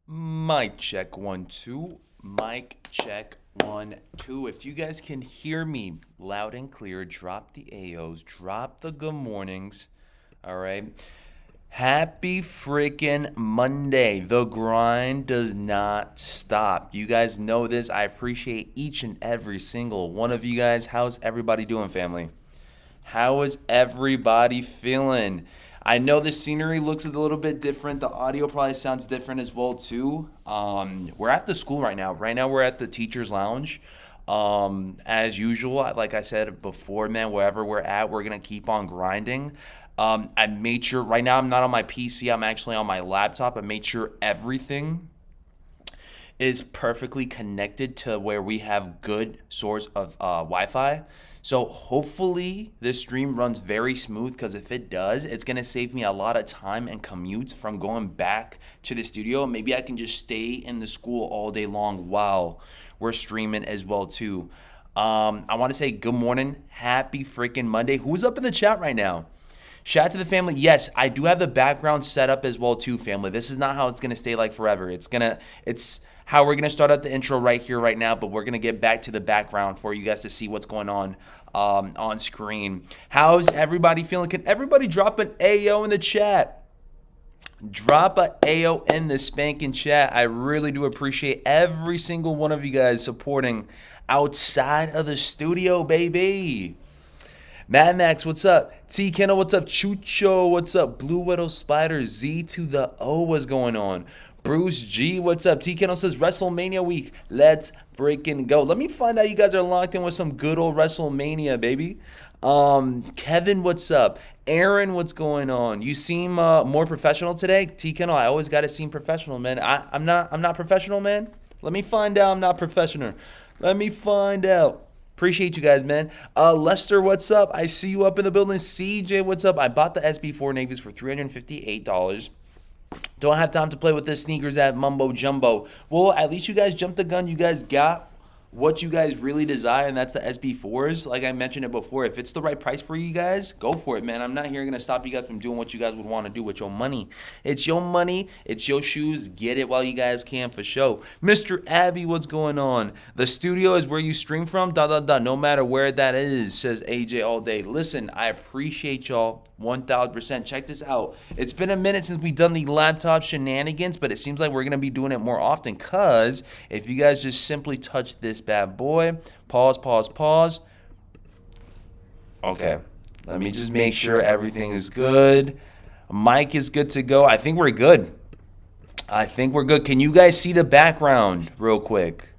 Mic check 1 2. Mic check 1 2. If you guys can hear me loud and clear, drop the AOs, drop the good mornings. All right. Happy freaking Monday. The grind does not stop. You guys know this. I appreciate each and every single one of you guys. How's everybody doing, family? How is everybody feeling? I know the scenery looks a little bit different. The audio probably sounds different as well too. We're at the school right now. Right now we're at the teacher's lounge. As usual, like I said before, man, wherever we're at, we're gonna keep on grinding. I made sure right now I'm not on my PC. I'm actually on my laptop. I made sure everything is perfectly connected to where we have good source of Wi-Fi. So hopefully this stream runs very smooth, because if it does, it's going to save me a lot of time and commutes from going back to the studio. Maybe I can just stay in the school all day long while we're streaming as well too. I want to say good morning. Happy freaking Monday. Who's up in the chat right now? Shout out to the family. Yes, I do have the background set up as well too, family. This is not how it's going to stay like forever. It's how we're going to start out the intro right here, right now, but we're going to get back to the background for you guys to see what's going on screen. How's everybody feeling? Can everybody drop an AO in the chat? Drop a AO in the spanking chat. I really do appreciate every single one of you guys supporting outside of the studio, baby. Mad Max, what's up? T Kendall, what's up? Chucho, what's up? Blue Widow Spider, Z to the O, what's going on? Bruce G, what's up? T Kendall says WrestleMania week. Let's freaking go. Let me find out you guys are locked in with some good old WrestleMania, baby. Kevin, what's up? Aaron, what's going on? You seem more professional today. T Kendall, I always gotta seem professional, man. I'm not professional, man. Let me find out I'm not professional. Let me find out. Appreciate you guys, man. Lester, what's up? I see you up in the building. CJ, what's up? I bought the SB4 Navies for $358. Don't have time to play with the sneakers at Mumbo Jumbo. Well, at least you guys jumped the gun. You guys got what you guys really desire, and that's the SB4s. Like I mentioned it before, if it's the right price for you guys, go for it, man. I'm not here going to stop you guys from doing what you guys would want to do with your money. It's your money. It's your shoes. Get it while you guys can, for sure. Mr. Abby, what's going on? The studio is where you stream from, ... No matter where that is, says AJ all day. Listen, I appreciate y'all 1000%. Check this out. It's been a minute since we've done the laptop shenanigans, but it seems like we're going to be doing it more often, because if you guys just simply touch this bad boy, pause. Okay, let me just make sure everything is good. Mic is good to go. I think we're good. Can you guys see the background real quick?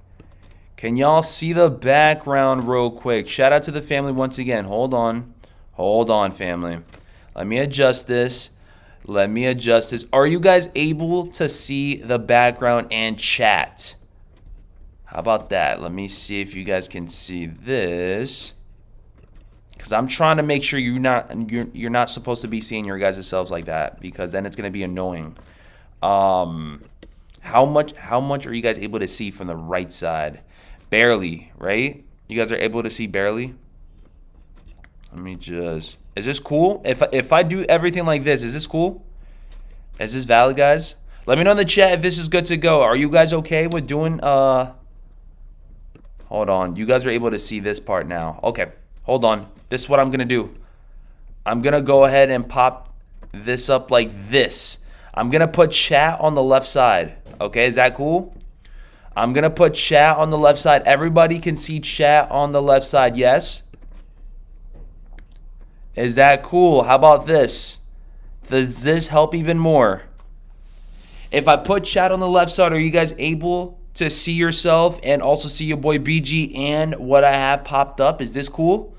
Can y'all see the background real quick? Shout out to the family once again. Hold on, family. Let me adjust this. Are you guys able to see the background and chat? How about that? Let me see if you guys can see this, because I'm trying to make sure you're not supposed to be seeing your guys' selves like that, because then it's gonna be annoying. How much are you guys able to see from the right side? Barely, right? You guys are able to see barely. Let me just. Is this cool? If I do everything like this, is this cool? Is this valid, guys? Let me know in the chat if this is good to go. Are you guys okay with doing Hold on. You guys are able to see this part now. Okay. Hold on. This is what I'm going to do. I'm going to go ahead and pop this up like this. I'm going to put chat on the left side. Okay. Is that cool? I'm going to put chat on the left side. Everybody can see chat on the left side. Yes? Is that cool? How about this? Does this help even more? If I put chat on the left side, are you guys able to see yourself and also see your boy BG and what I have popped up? Is this cool?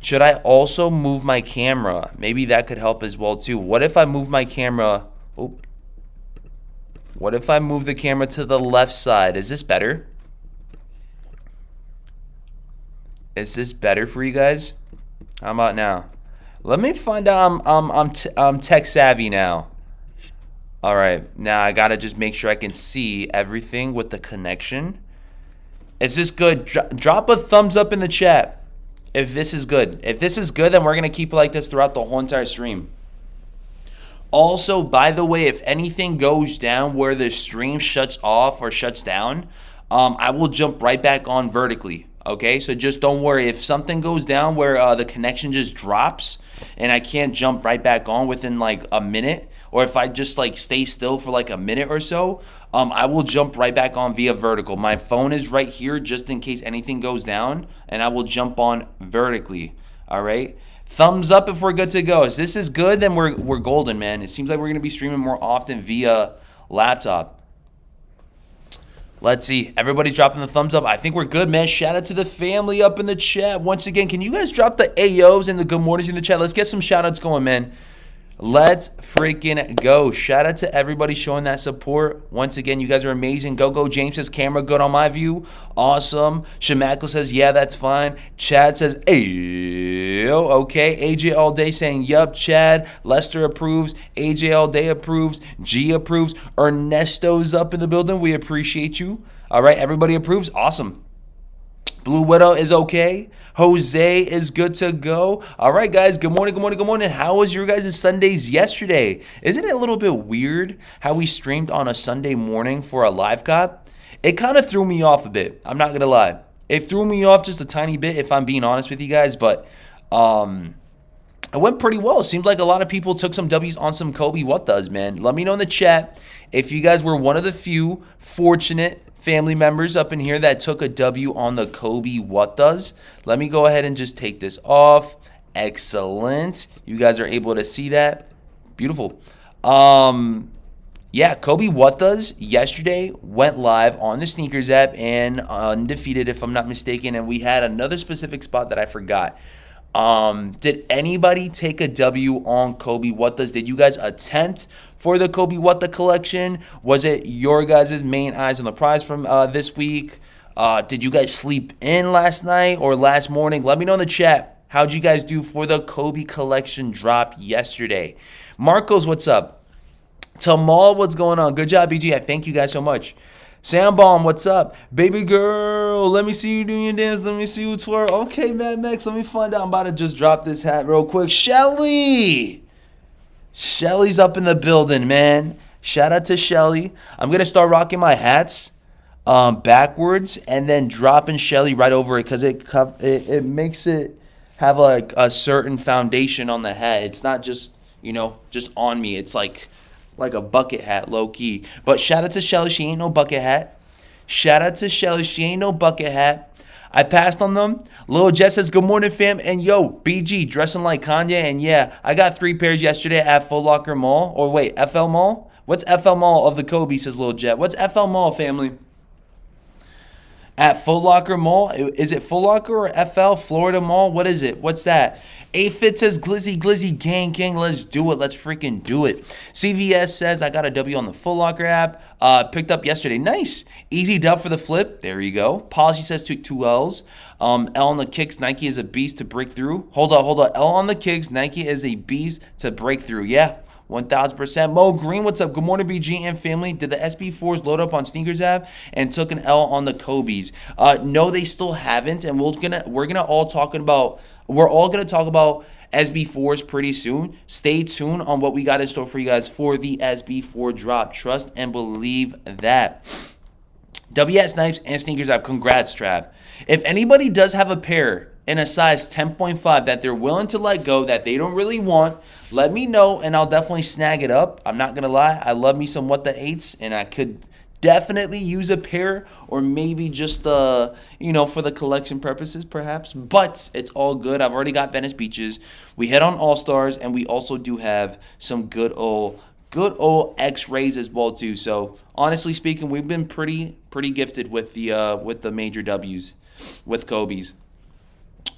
Should I also move my camera? Maybe that could help as well too. What if I move my camera? What if I move the camera to the left side? Is this better? Is this better for you guys? How about now? Let me find out I'm tech savvy now. All right, now I gotta just make sure I can see everything with the connection. Is this good? Drop a thumbs up in the chat if this is good. If this is good, then we're gonna keep it like this throughout the whole entire stream. Also, by the way, if anything goes down where the stream shuts off or shuts down, I will jump right back on vertically. Okay, so just don't worry. If something goes down where the connection just drops and I can't jump right back on within like a minute, or if I just like stay still for like a minute or so, I will jump right back on via vertical. My phone is right here just in case anything goes down, and I will jump on vertically. All right. Thumbs up if we're good to go. If this is good, then we're golden, man. It seems like we're gonna be streaming more often via laptop. Let's see. Everybody's dropping the thumbs up. I think we're good, man. Shout out to the family up in the chat. Once again, can you guys drop the AOs and the good mornings in the chat? Let's get some shout outs going, man. Let's freaking go. Shout out to everybody showing that support. Once again, you guys are amazing. Go. James says, camera good on my view. Awesome. Shemako says, yeah, that's fine. Chad says, ayo. Okay. AJ all day saying, yup, Chad. Lester approves. AJ all day approves. G approves. Ernesto's up in the building. We appreciate you. All right. Everybody approves. Awesome. Blue Widow is okay. Jose is good to go. All right, guys. Good morning. How was your guys' Sundays yesterday? Isn't it a little bit weird how we streamed on a Sunday morning for a live cop? It kind of threw me off a bit. I'm not going to lie. It threw me off just a tiny bit, if I'm being honest with you guys. But it went pretty well. It seemed like a lot of people took some W's on some Kobe What Does, man. Let me know in the chat if you guys were one of the few fortunate family members up in here that took a W on the Kobe What Does. Let me go ahead and just take this off. Excellent. You guys are able to see that. Beautiful. Yeah, Kobe What Does yesterday went live on the Snkrs app and undefeated, if I'm not mistaken. And we had another specific spot that I forgot. Did anybody take a W on Kobe What Does? Did you guys attempt for the Kobe What The collection? Was it your guys' main eyes on the prize from this week? Did you guys sleep in last night or last morning? Let me know in the chat. How'd you guys do for the Kobe collection drop yesterday? Marcos, what's up? Tamal, what's going on? Good job, BG. I thank you guys so much. Sam Bomb, what's up? Baby girl, let me see you doing your dance. Let me see you twirl. Okay, Mad Max, let me find out. I'm about to just drop this hat real quick. Shelly! Shelly's up in the building, man. Shout out to Shelly. I'm going to start rocking my hats backwards and then dropping Shelly right over it because it makes it have like a certain foundation on the hat. It's not just, just on me. It's like a bucket hat, low-key. But shout out to Shelly. She ain't no bucket hat. Shout out to Shelly. She ain't no bucket hat. I passed on them. Lil Jess says, good morning, fam. And yo, BG, dressing like Kanye. And yeah, I got 3 pairs yesterday at Foot Locker Mall. Or wait, FL Mall? What's FL Mall of the Kobe, says Lil Jet. What's FL Mall, family? At Foot Locker Mall? Is it Foot Locker or FL? Florida Mall? What is it? What's that? A-Fit says, glizzy, gang, let's do it. Let's freaking do it. CVS says, I got a W on the Foot Locker app. Picked up yesterday. Nice. Easy dub for the flip. There you go. Policy says took 2 L's. L on the kicks. Nike is a beast to break through. Hold on. L on the kicks. Nike is a beast to break through. Yeah. 1,000%. Mo Green, what's up? Good morning, BG and family. Did the SB4s load up on Snkrs app and took an L on the Kobe's? No, they still haven't, and we're gonna all talk about SB4s pretty soon. Stay tuned on what we got in store for you guys for the SB4 drop. Trust and believe that. WS Snipes and Snkrs app. Congrats, Trav. If anybody does have a pair in a size 10.5 that they're willing to let go, that they don't really want, let me know and I'll definitely snag it up. I'm not gonna lie, I love me some What The 8s, and I could definitely use a pair, or maybe just for the collection purposes perhaps, but it's all good. I've already got Venice Beaches. We hit on All-Stars, and we also do have some good old X-rays as well too. So honestly speaking, we've been pretty gifted with the major W's with Kobe's.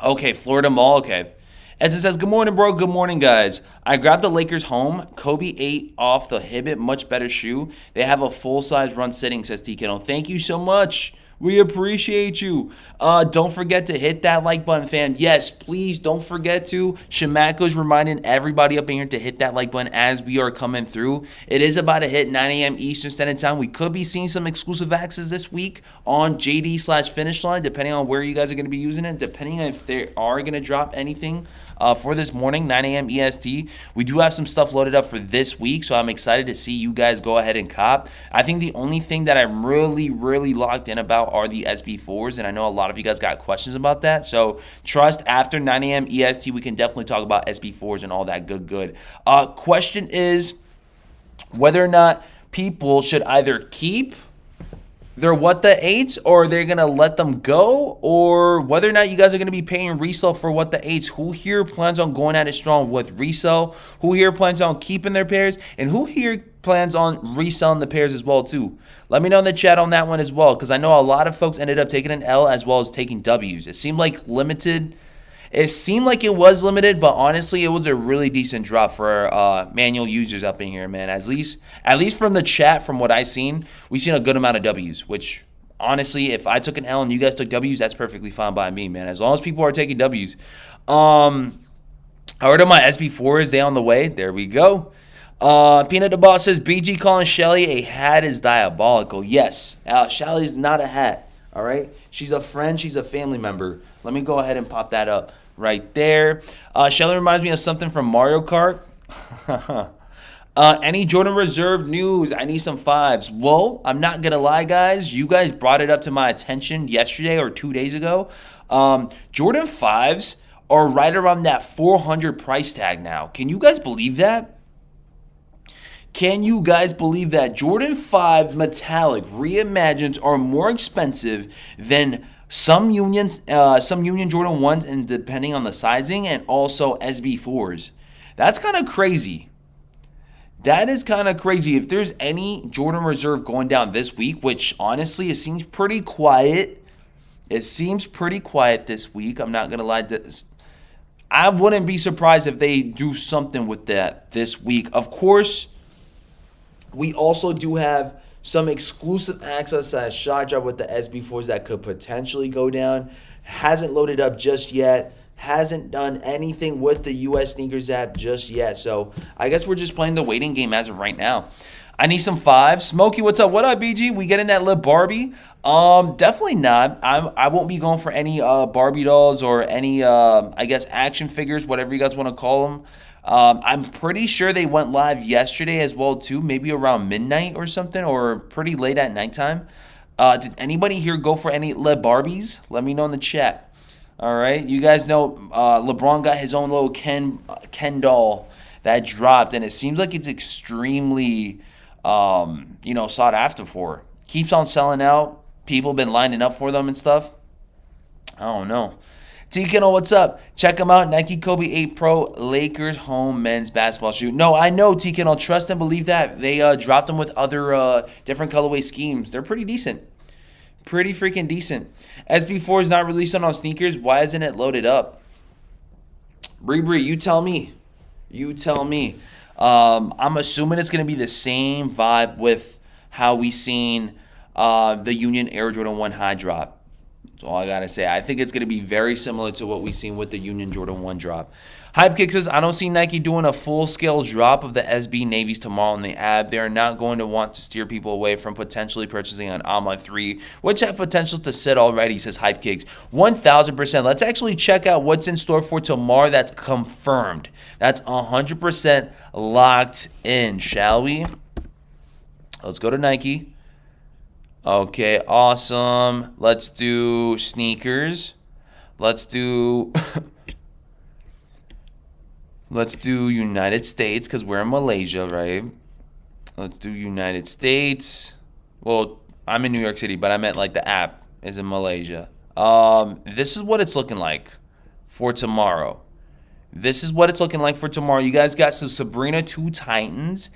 Okay, Florida Mall. Okay. As it says, good morning, bro. Good morning, guys. I grabbed the Lakers home. Kobe 8 off the Hibbett. Much better shoe. They have a full-size run sitting, says TKO. Thank you so much. We appreciate you. Don't forget to hit that like button, fam. Yes, please don't forget to. Shemako's reminding everybody up in here to hit that like button as we are coming through. It is about to hit 9 a.m. Eastern Standard Time. We could be seeing some exclusive access this week on JD/Finish Line, depending on where you guys are going to be using it, depending on if they are going to drop anything for this morning, 9 a.m. EST. We do have some stuff loaded up for this week, so I'm excited to see you guys go ahead and cop. I think the only thing that I'm really, really locked in about are the SB4s, and I know a lot of you guys got questions about that. So trust after 9 a.m. EST, we can definitely talk about SB4s and all that good. Question is whether or not people should either keep their what the 8s or they're going to let them go, or whether or not you guys are going to be paying resale for what the 8s. Who here plans on going at it strong with resale? Who here plans on keeping their pairs? And who here plans on reselling the pairs as well too? Let me know in the chat on that one as well, because I know a lot of folks ended up taking an L as well as taking W's. It seemed like it was limited, but honestly, it was a really decent drop for manual users up in here, man. At least from the chat, from what I seen, we seen a good amount of W's, which honestly, if I took an L and you guys took W's, that's perfectly fine by me, man. As long as people are taking W's. I ordered my SB4s. They on the way. There we go. Peanut the Boss says, BG calling Shelly a hat is diabolical. Yes, Shelly's not a hat, all right? She's a friend. She's a family member. Let me go ahead and pop that up right there. Shelly reminds me of something from Mario Kart. Any Jordan Reserve news? I need some 5s. Well, I'm not going to lie, guys. You guys brought it up to my attention yesterday or 2 days ago. Jordan 5s are right around that 400 price tag now. Can you guys believe that? Can you guys believe that? Jordan 5 Metallic Reimagines are more expensive than some Union Jordan 1s, and depending on the sizing, and also SB4s. That's kind of crazy. That is kind of crazy. If there's any Jordan Reserve going down this week, which honestly, it seems pretty quiet. It seems pretty quiet this week. I'm not going to lie. I wouldn't be surprised if they do something with that this week. Of course, we also do have some exclusive access at shot drop with the SB4s that could potentially go down. Hasn't loaded up just yet. Hasn't done anything with the US Snkrs app just yet. So I guess we're just playing the waiting game as of right now. I need some 5s. Smokey, what's up? What up, BG? We getting that Lil Barbie? Definitely not. I won't be going for any Barbie dolls or any, I guess, action figures, whatever you guys want to call them. I'm pretty sure they went live yesterday as well too, maybe around midnight or something, or pretty late at nighttime. Did anybody here go for any Le Barbies? Let me know in the chat. All right, you guys know LeBron got his own little Ken doll that dropped, and it seems like it's extremely sought after for. Keeps on selling out. People been lining up for them and stuff. I don't know. T-Kennel, what's up? Check them out. Nike Kobe 8 Pro Lakers home men's basketball shoe. No, I know, T-Kennel. Trust and believe that. They dropped them with other different colorway schemes. They're pretty decent. Pretty freaking decent. SB4 is not released on Snkrs. Why isn't it loaded up? Bree, you tell me. You tell me. I'm assuming it's going to be the same vibe with how we seen the Union Air Jordan 1 high drop. That's all I got to say. I think it's going to be very similar to what we've seen with the Union Jordan 1 drop. Hypekick says, I don't see Nike doing a full-scale drop of the SB Navies tomorrow in the app. They are not going to want to steer people away from potentially purchasing an Alma 3, which have potential to sit already, says Hypekicks. 1,000%. Let's actually check out what's in store for tomorrow that's confirmed. That's 100% locked in, shall we? Let's go to Nike. Okay, awesome. Let's do Snkrs. Let's do let's do United States because we're in Malaysia, right? Let's do United States. Well, I'm in New York City, but I meant like the app is in Malaysia. This is what it's looking like for tomorrow. This is what it's looking like for tomorrow. You guys got some Sabrina 2 Titans.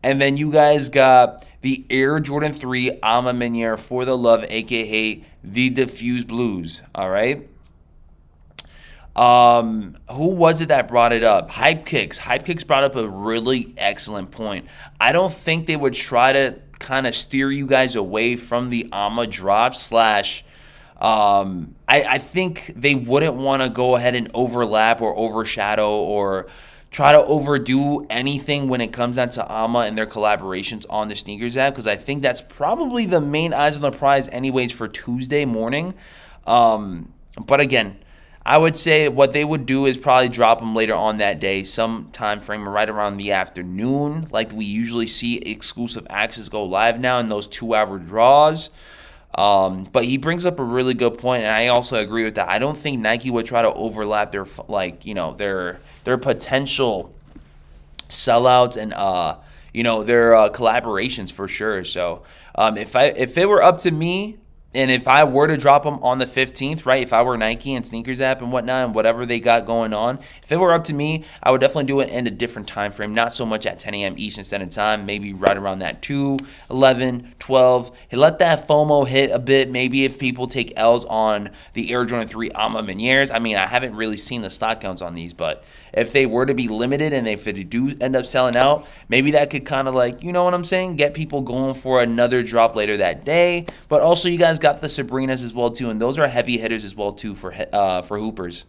And then you guys got the Air Jordan 3 Alma Meniere for the Love, a.k.a. the Diffuse Blues. All right? Who was it that brought it up? Hypekicks. Hypekicks brought up a really excellent point. I don't think they would try to kind of steer you guys away from the Alma drop slash... I think they wouldn't want to go ahead and overlap or overshadow or... try to overdo anything when it comes down to Alma and their collaborations on the Snkrs app, because I think that's probably the main eyes on the prize anyways for Tuesday morning. But again, I would say what they would do is probably drop them later on that day, some time frame right around the afternoon, like we usually see exclusive access go live now in those 2-hour draws. But he brings up a really good point, and I also agree with that. I don't think Nike would try to overlap their their potential sellouts and their collaborations for sure. So if it were up to me, and if I were to drop them on the 15th, right, if I were Nike and Snkrs app and whatnot and whatever they got going on, if it were up to me, I would definitely do it in a different time frame, not so much at 10 a.m. Eastern Standard Time, maybe right around that 2, 11, 12. Hey, let that FOMO hit a bit, maybe if people take L's on the Air Jordan 3 Alma Menieres. I mean, I haven't really seen the stock counts on these, but if they were to be limited and if they do end up selling out, maybe that could kind of like, you know what I'm saying, get people going for another drop later that day. But also you guys got the Sabrinas as well too, and those are heavy hitters as well too for hoopers.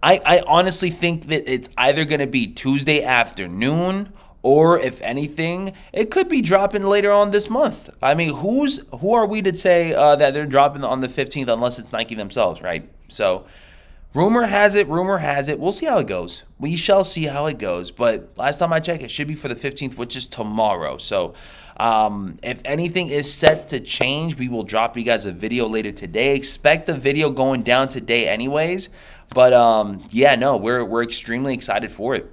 I honestly think that it's either going to be Tuesday afternoon, or if anything, it could be dropping later on this month. I mean, who are we to say that they're dropping on the 15th unless it's Nike themselves, right? So rumor has it. We'll see how it goes. We shall see how it goes. But last time I checked, it should be for the 15th, which is tomorrow. So if anything is set to change, we will drop you guys a video later today. Expect the video going down today anyways. But yeah, no, we're extremely excited for it.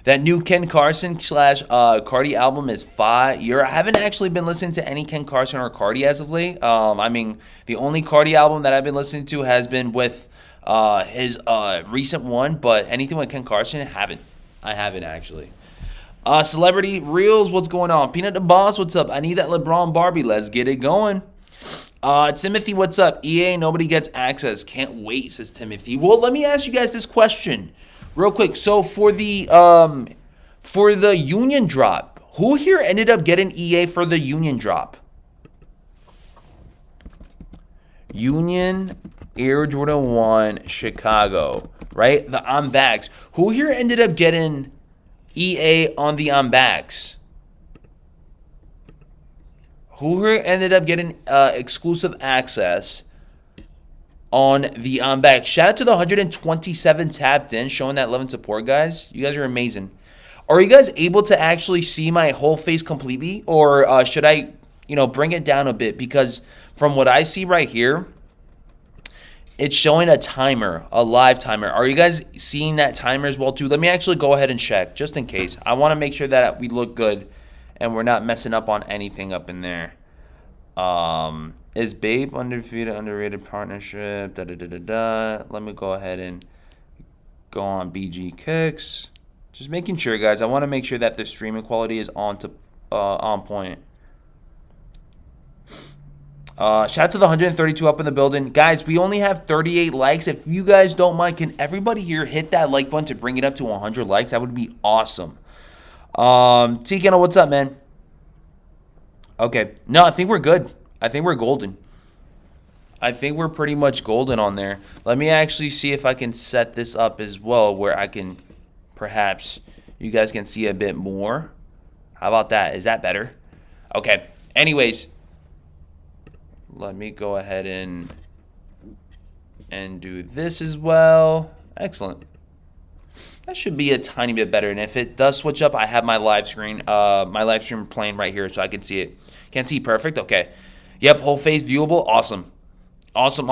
That new Ken Carson / Cardi album is fire. I haven't actually been listening to any Ken Carson or Cardi as of late. I mean, the only Cardi album that I've been listening to has been with his recent one, but anything with Ken Carson, I haven't actually. Celebrity Reels, what's going on? Peanut the Boss, what's up? I need that LeBron Barbie. Let's get it going. Timothy, what's up? EA, nobody gets access. Can't wait, says Timothy. Well, let me ask you guys this question real quick. So for the Union drop, who here ended up getting EA for the Union drop? Union Air Jordan 1 Chicago, right? The on backs. Who here ended up getting EA on the on backs? Who here ended up getting exclusive access on the on back? Shout out to the 127 tapped in, showing that love and support, guys. You guys are amazing. Are you guys able to actually see my whole face completely, or should I, bring it down a bit? Because from what I see right here, it's showing a timer, a live timer. Are you guys seeing that timer as well too? Let me actually go ahead and check just in case. I want to make sure that we look good and we're not messing up on anything up in there. Is Babe undefeated, underrated partnership? Let me go ahead and go on BG Kicks. Just making sure, guys. I want to make sure that the streaming quality is on point. Shout out to the 132 up in the building. Guys, we only have 38 likes. If you guys don't mind, can everybody here hit that like button to bring it up to 100 likes? That would be awesome. T-Kennel, what's up, man? Okay. No, I think we're good. I think we're golden. I think we're pretty much golden on there. Let me actually see if I can set this up as well where I can perhaps you guys can see a bit more. How about that? Is that better? Okay. Anyways, let me go ahead and do this as well. Excellent. That should be a tiny bit better. And if it does switch up, I have my live stream playing right here so I can see it. Can't see perfect? Okay. Yep, whole face viewable. Awesome. Awesome.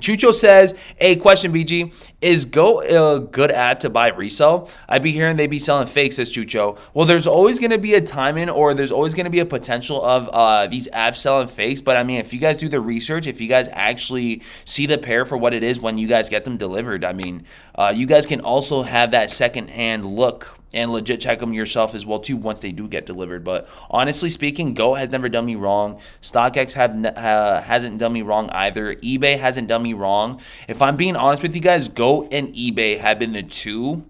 Chucho says, hey, question, BG. Is Go a good app to buy resell? I be hearing they be selling fakes, says Chucho. Well, there's always going to be a timing, or there's always going to be a potential of these apps selling fakes. But, I mean, if you guys do the research, if you guys actually see the pair for what it is when you guys get them delivered, I mean, you guys can also have that secondhand look and legit check them yourself as well too once they do get delivered. But honestly speaking, Go has never done me wrong. StockX hasn't done me wrong either. eBay hasn't done me wrong. If I'm being honest with you guys, Go and eBay have been the two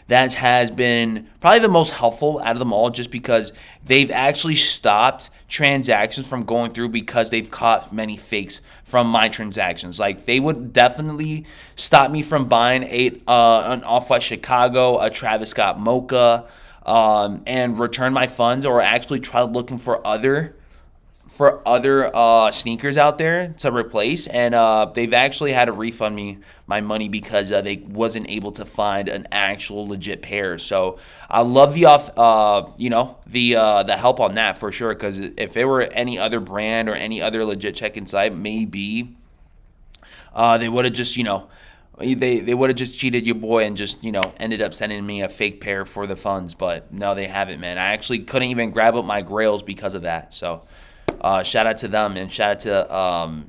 that has been probably the most helpful out of them all, just because they've actually stopped transactions from going through because they've caught many fakes from my transactions. Like, they would definitely stop me from buying an Off-White Chicago, a Travis Scott Mocha, and return my funds, or actually try looking for other for other sneakers out there to replace, and they've actually had to refund me my money because they wasn't able to find an actual legit pair. So I love the the help on that for sure. Because if it were any other brand or any other legit check-in site, maybe they would have just they would have just cheated your boy and just ended up sending me a fake pair for the funds. But no, they haven't, man. I actually couldn't even grab up my grails because of that. So shout out to them, and shout out to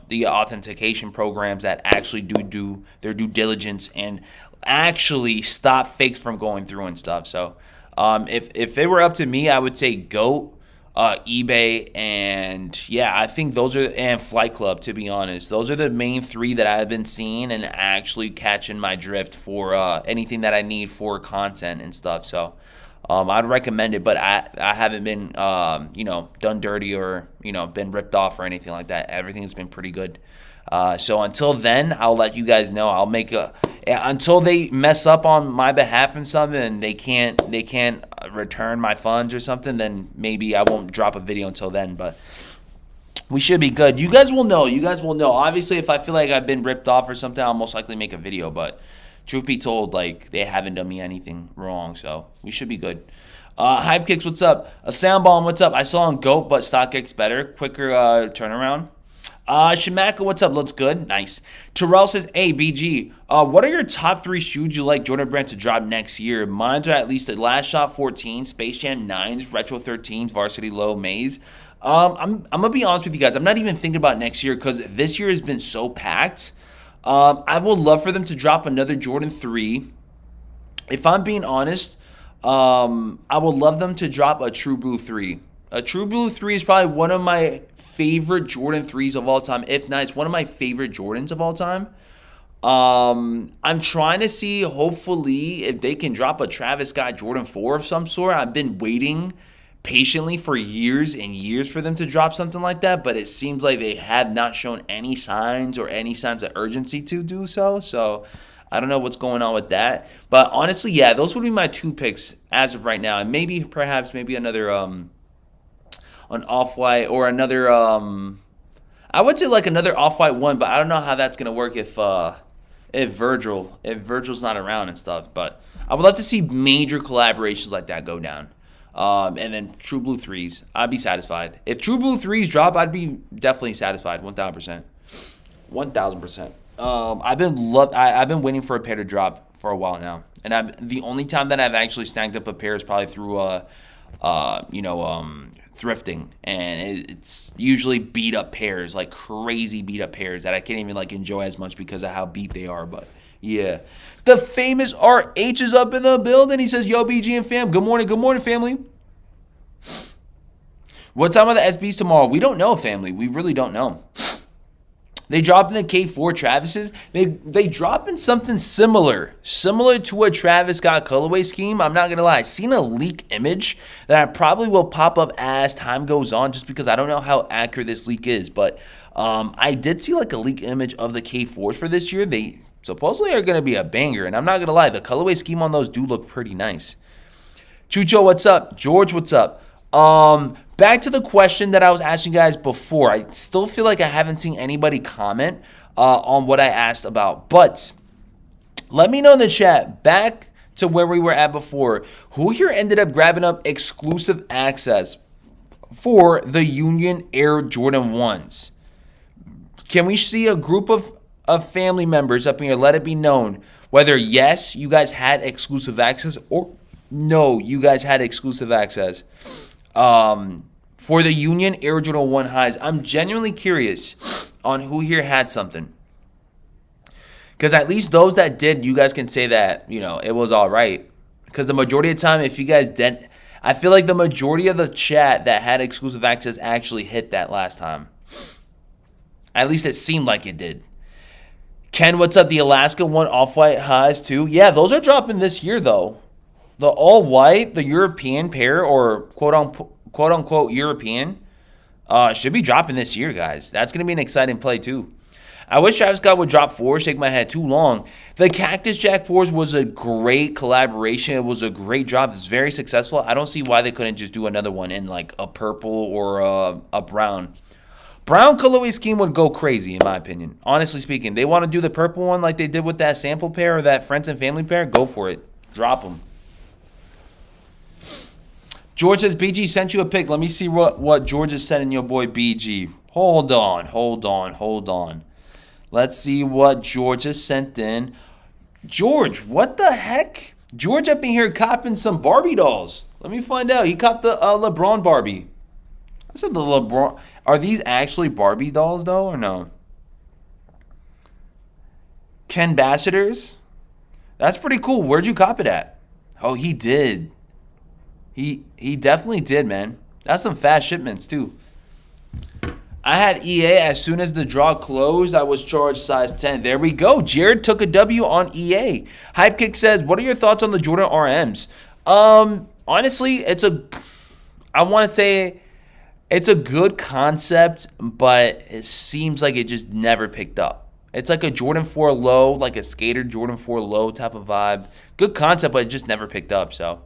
the authentication programs that actually do their due diligence and actually stop fakes from going through and stuff. So if it were up to me, I would say GOAT, eBay, and I think those are, and Flight Club, to be honest. Those are the main three that I've been seeing and actually catching my drift for anything that I need for content and stuff. So I'd recommend it, but I haven't been done dirty or been ripped off or anything like that. Everything's been pretty good. So until then, I'll let you guys know. I'll make until they mess up on my behalf and something, and they can't return my funds or something, then maybe I won't drop a video until then. But we should be good. You guys will know. Obviously, if I feel like I've been ripped off or something, I'll most likely make a video. But truth be told, like, they haven't done me anything wrong, so we should be good. Hype Kicks, what's up? A Sound Bomb, what's up? I saw on GOAT, but StockX better, quicker turnaround. Shimaka, what's up? Looks good. Nice. Terrell says, hey, BG, what are your top 3 shoes you like Jordan Brand to drop next year? Mine are at least the Last Shot 14, Space Jam 9s, Retro 13s, Varsity Low, Maze. I'm going to be honest with you guys. I'm not even thinking about next year because this year has been so packed. I would love for them to drop another Jordan 3. If I'm being honest, I would love them to drop a True Blue 3. A True Blue 3 is probably one of my favorite Jordan 3s of all time. If not, it's one of my favorite Jordans of all time. I'm trying to see, hopefully, if they can drop a Travis Scott Jordan 4 of some sort. I've been waiting patiently for years and years for them to drop something like that, but it seems like they have not shown any signs of urgency to do so. So I don't know what's going on with that. But honestly, those would be my 2 picks as of right now. And maybe another an Off-White or another I would say like another Off-White one, but I don't know how that's gonna work if Virgil's not around and stuff. But I would love to see major collaborations like that go down. And then True Blue 3s, I'd be satisfied. If True Blue 3s drop, I'd be definitely satisfied, 1,000%. 1,000%. I've been waiting for a pair to drop for a while now, and the only time that I've actually snagged up a pair is probably through thrifting, and it's usually beat up pairs, like crazy beat up pairs that I can't even like enjoy as much because of how beat they are. But yeah, the famous RH is up in the building. He says, "Yo, BG and fam, good morning, family." What time are the SBs tomorrow? We don't know, family. We really don't know. They dropped in the K4 Travis's. They dropped in something similar to a Travis Scott colorway scheme. I'm not going to lie. I've seen a leak image that I probably will pop up as time goes on just because I don't know how accurate this leak is. But I did see like a leak image of the K4s for this year. They supposedly are going to be a banger. And I'm not going to lie. The colorway scheme on those do look pretty nice. Chucho, what's up? George, what's up? Back to the question that I was asking you guys before. I still feel like I haven't seen anybody comment on what I asked about. But let me know in the chat, back to where we were at before, who here ended up grabbing up exclusive access for the Union Air Jordan 1s? Can we see a group of family members up in here? Let it be known whether, yes, you guys had exclusive access, or no, you guys had exclusive access. For the Union Air Jordan 1 highs. I'm genuinely curious on who here had something. Because at least those that did, you guys can say that, it was all right. Because the majority of the time, if you guys didn't, I feel like the majority of the chat that had exclusive access actually hit that last time. At least it seemed like it did. Ken, what's up? The Alaska 1 Off-White highs too. Yeah, those are dropping this year, though. The all-white, the European pair, or quote-unquote European, should be dropping this year, guys. That's going to be an exciting play, too. I wish Travis Scott would drop 4, shake my head too long. The Cactus Jack 4s was a great collaboration. It was a great drop. It's very successful. I don't see why they couldn't just do another one in like a purple or a brown. Brown colorway scheme would go crazy, in my opinion. Honestly speaking, they want to do the purple one like they did with that sample pair or that friends and family pair. Go for it. Drop them. George says, BG sent you a pic. Let me see what George is sending your boy BG. Hold on. Let's see what George has sent in. George, what the heck? George up in here copping some Barbie dolls. Let me find out. He copped the LeBron Barbie. I said the LeBron. Are these actually Barbie dolls, though, or no? Ken Ambassadors? That's pretty cool. Where'd you cop it at? Oh, he did. He definitely did, man. That's some fast shipments, too. I had EA as soon as the draw closed. I was charged size 10. There we go. Jared took a W on EA. Hypekick says, what are your thoughts on the Jordan RMs? Honestly, I want to say it's a good concept, but it seems like it just never picked up. It's like a Jordan 4 low, like a skater Jordan 4 low type of vibe. Good concept, but it just never picked up, so.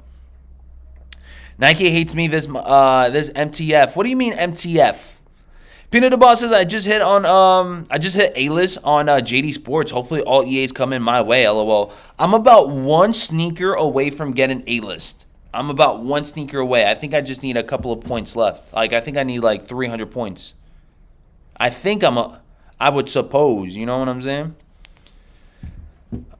Nike hates me, this MTF. What do you mean MTF? Peanut the Boss says I just hit A-list on JD Sports. Hopefully all EAs come in my way. LOL. I'm about one sneaker away from getting A-list. I'm about one sneaker away. I think I just need a couple of points left. Like I think I need like 300 points. I would suppose. You know what I'm saying?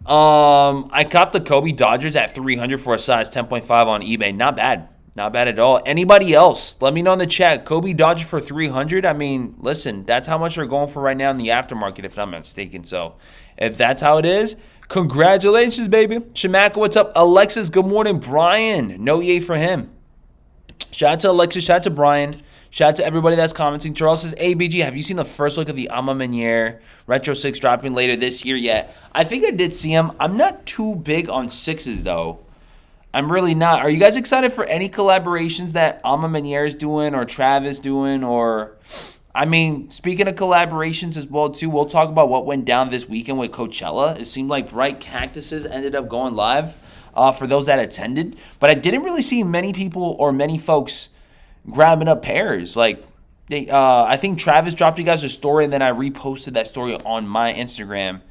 I copped the Kobe Dodgers at 300 for a size 10.5 on eBay. Not bad. Not bad at all. Anybody else? Let me know in the chat. Kobe Dodgers for 300. I mean, listen, that's how much they're going for right now in the aftermarket, if I'm not mistaken. So, if that's how it is, congratulations, baby. Shamaka, what's up? Alexis, good morning. Brian, no EA for him. Shout out to Alexis. Shout out to Brian. Shout out to everybody that's commenting. Charles says, ABG, have you seen the first look of the Alma Meniere Retro 6 dropping later this year yet? I think I did see him. I'm not too big on 6s, though. I'm really not. Are you guys excited for any collaborations that Alma Meniere is doing or Travis doing? Or, I mean, speaking of collaborations as well, too, we'll talk about what went down this weekend with Coachella. It seemed like Bright Cactuses ended up going live for those that attended. But I didn't really see many people or many folks grabbing up pairs. Like, I think Travis dropped you guys a story, and then I reposted that story on my Instagram.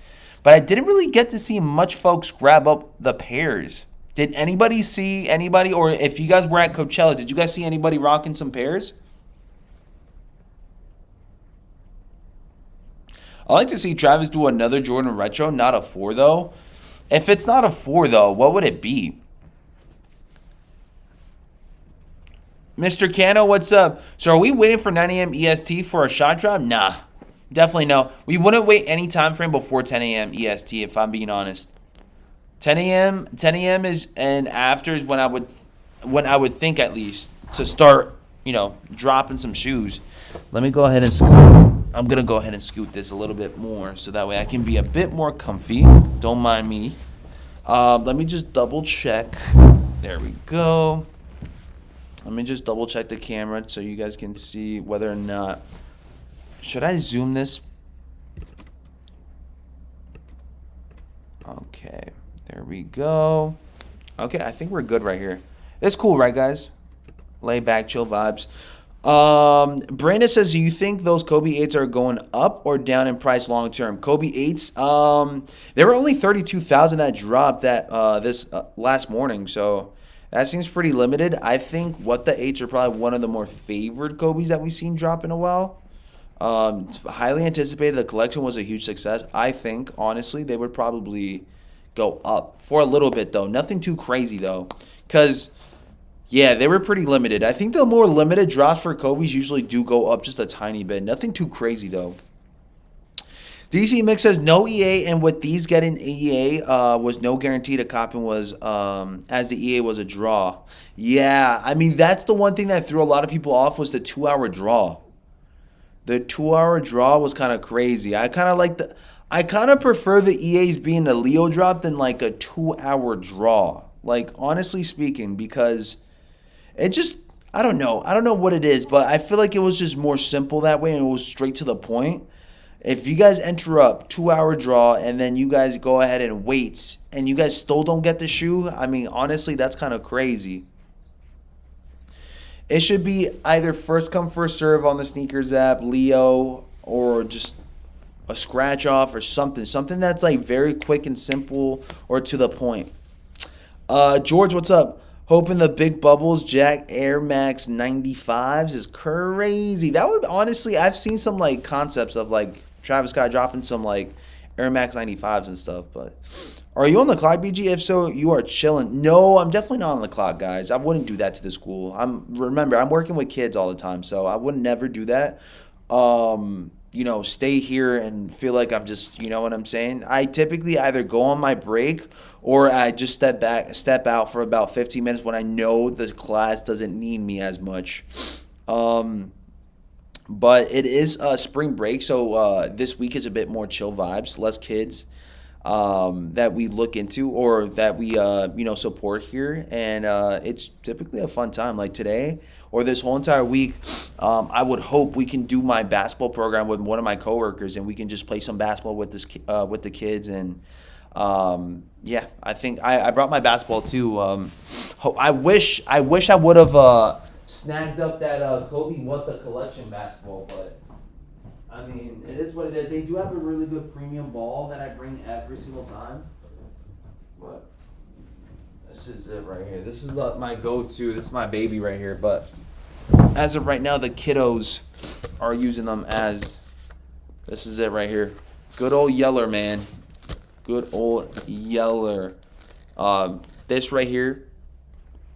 But I didn't really get to see much folks grab up the pairs. Did anybody see anybody, or if you guys were at Coachella, did you guys see anybody rocking some pairs? I like to see Travis do another Jordan Retro, not a 4 though. If it's not a 4 though, what would it be? Mr. Cano, what's up? So are we waiting for 9 a.m. EST for a shot drop? Nah, definitely no. We wouldn't wait any time frame before 10 a.m. EST, if I'm being honest. 10 a.m. is and after is when I would think at least to start, dropping some shoes. Let me go ahead and scoot. I'm gonna go ahead and scoot this a little bit more so that way I can be a bit more comfy. Don't mind me. Let me just double check. There we go. Let me just double check the camera so you guys can see whether or not. Should I zoom this? Okay. There we go. Okay, I think we're good right here. It's cool, right, guys? Lay back, chill vibes. Brandon says, do you think those Kobe 8s are going up or down in price long term? Kobe 8s, there were only 32,000 that dropped this last morning, so that seems pretty limited. I think what the 8s are probably one of the more favored Kobe's that we've seen drop in a while. Highly anticipated. The collection was a huge success. I think, honestly, they would probably go up for a little bit, though. Nothing too crazy, though, because, yeah, they were pretty limited. I think the more limited drops for Kobe's usually do go up just a tiny bit. Nothing too crazy, though. DC Mix says, no EA, and with these getting EA was no guarantee to copy was, as the EA was a draw. Yeah, I mean, that's the one thing that threw a lot of people off was the 2-hour draw. The 2-hour draw was kind of crazy. I kind of prefer the EAs being a Leo drop than like a 2-hour draw. Like, honestly speaking, because it just, I don't know what it is, but I feel like it was just more simple that way and it was straight to the point. If you guys enter up 2 hour draw and then you guys go ahead and wait and you guys still don't get the shoe, I mean, honestly, that's kind of crazy. It should be either first come, first serve on the Snkrs app, Leo, or just a scratch off or something. Something that's like very quick and simple or to the point. George, what's up? Hoping the big bubbles Jack Air Max 95s is crazy. That would honestly, I've seen some like concepts of like Travis Scott dropping some like Air Max 95s and stuff, but are you on the clock, BG? If so, you are chilling. No, I'm definitely not on the clock, guys. I wouldn't do that to the school. Remember, I'm working with kids all the time, so I would never do that. Stay here and feel like I'm just, you know what I'm saying? I typically either go on my break or I just step out for about 15 minutes when I know the class doesn't need me as much. But it is spring break, so this week is a bit more chill vibes, less kids that we look into or that we support here, and it's typically a fun time. Like today or this whole entire week, I would hope we can do my basketball program with one of my coworkers, and we can just play some basketball with with the kids. And I think I brought my basketball too. I wish I would have snagged up that Kobe What the Collection basketball, but I mean, it is what it is. They do have a really good premium ball that I bring every single time. But this is it right here. This is my go-to. This is my baby right here. But as of right now, the kiddos are using them as, this is it right here. Good old Yeller, man. Good old Yeller. This right here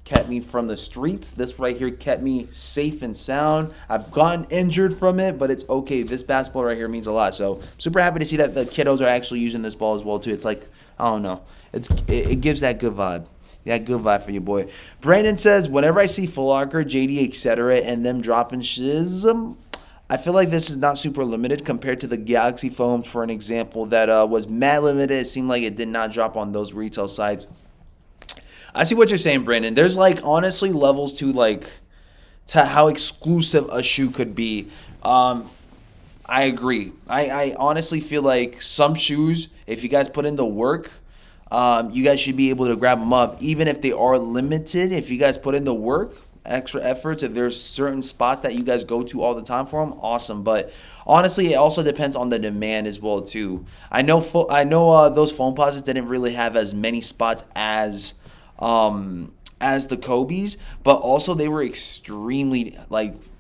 kept me from the streets. This right here kept me safe and sound. I've gotten injured from it, but it's okay. This basketball right here means a lot. So I'm super happy to see that the kiddos are actually using this ball as well too. It's like, I don't know. It gives that good vibe. Yeah, good vibe for you, boy. Brandon says, whenever I see Foot Locker, JD, etc., and them dropping shiz, I feel like this is not super limited compared to the Galaxy foams, for an example, that was mad limited. It seemed like it did not drop on those retail sites. I see what you're saying, Brandon. There's like honestly levels to how exclusive a shoe could be. I agree. I honestly feel like some shoes, if you guys put in the work, you guys should be able to grab them up, even if they are limited. If you guys put in the work, extra efforts, if there's certain spots that you guys go to all the time for them, awesome. But honestly, it also depends on the demand as well too. I know those foam posits didn't really have as many spots as the Kobe's, but also they were extremely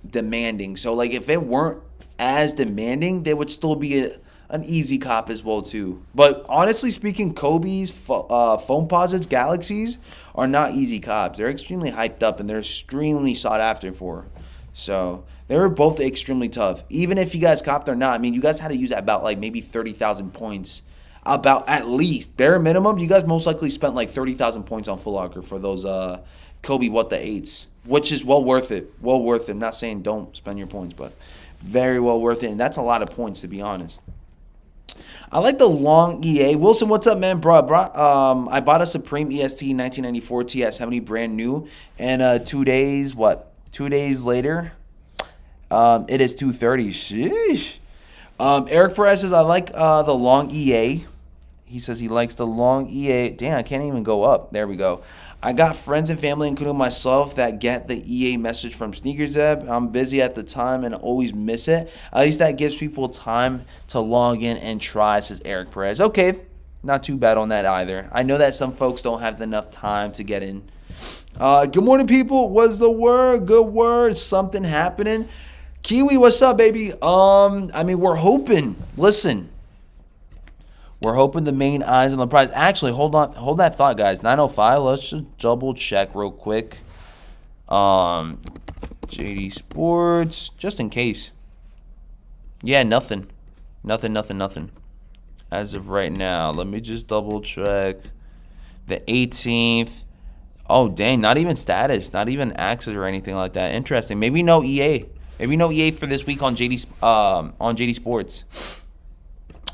demanding. So if it weren't as demanding, they would still be an easy cop as well too. But honestly speaking, Kobe's foam posits, Galaxies, are not easy cops. They're extremely hyped up and they're extremely sought after for. So they were both extremely tough. Even if you guys copped or not, I mean, you guys had to use about maybe 30,000 points. About at least bare minimum, you guys most likely spent 30,000 points on Foot Locker for those Kobe What the 8s, which is well worth it. Well worth it. I'm not saying don't spend your points, but very well worth it. And that's a lot of points, to be honest. I like the long EA. Wilson, what's up, man? I bought a Supreme EST 1994 TS70 brand new, and 2 days, 2 days later, it is 230. Sheesh. Eric Perez says, I like the long EA. He says he likes the long EA. Damn, I can't even go up. There we go. I got friends and family, including myself, that get the EA message from Snkrs app. I'm busy at the time and always miss it. At least that gives people time to log in and try, says Eric Perez. Okay, not too bad on that either. I know that some folks don't have enough time to get in. Good morning, people. What's the word? Good word. Something happening. Kiwi, what's up, baby? I mean, we're hoping. Listen. We're hoping the main eyes on the prize. Actually, hold that thought, guys. 905. Let's just double check real quick. JD Sports, just in case. Yeah, nothing. Nothing. As of right now, let me just double check. The 18th. Oh, dang, not even status, not even access or anything like that. Interesting. Maybe no EA. Maybe no EA for this week on JD Sports.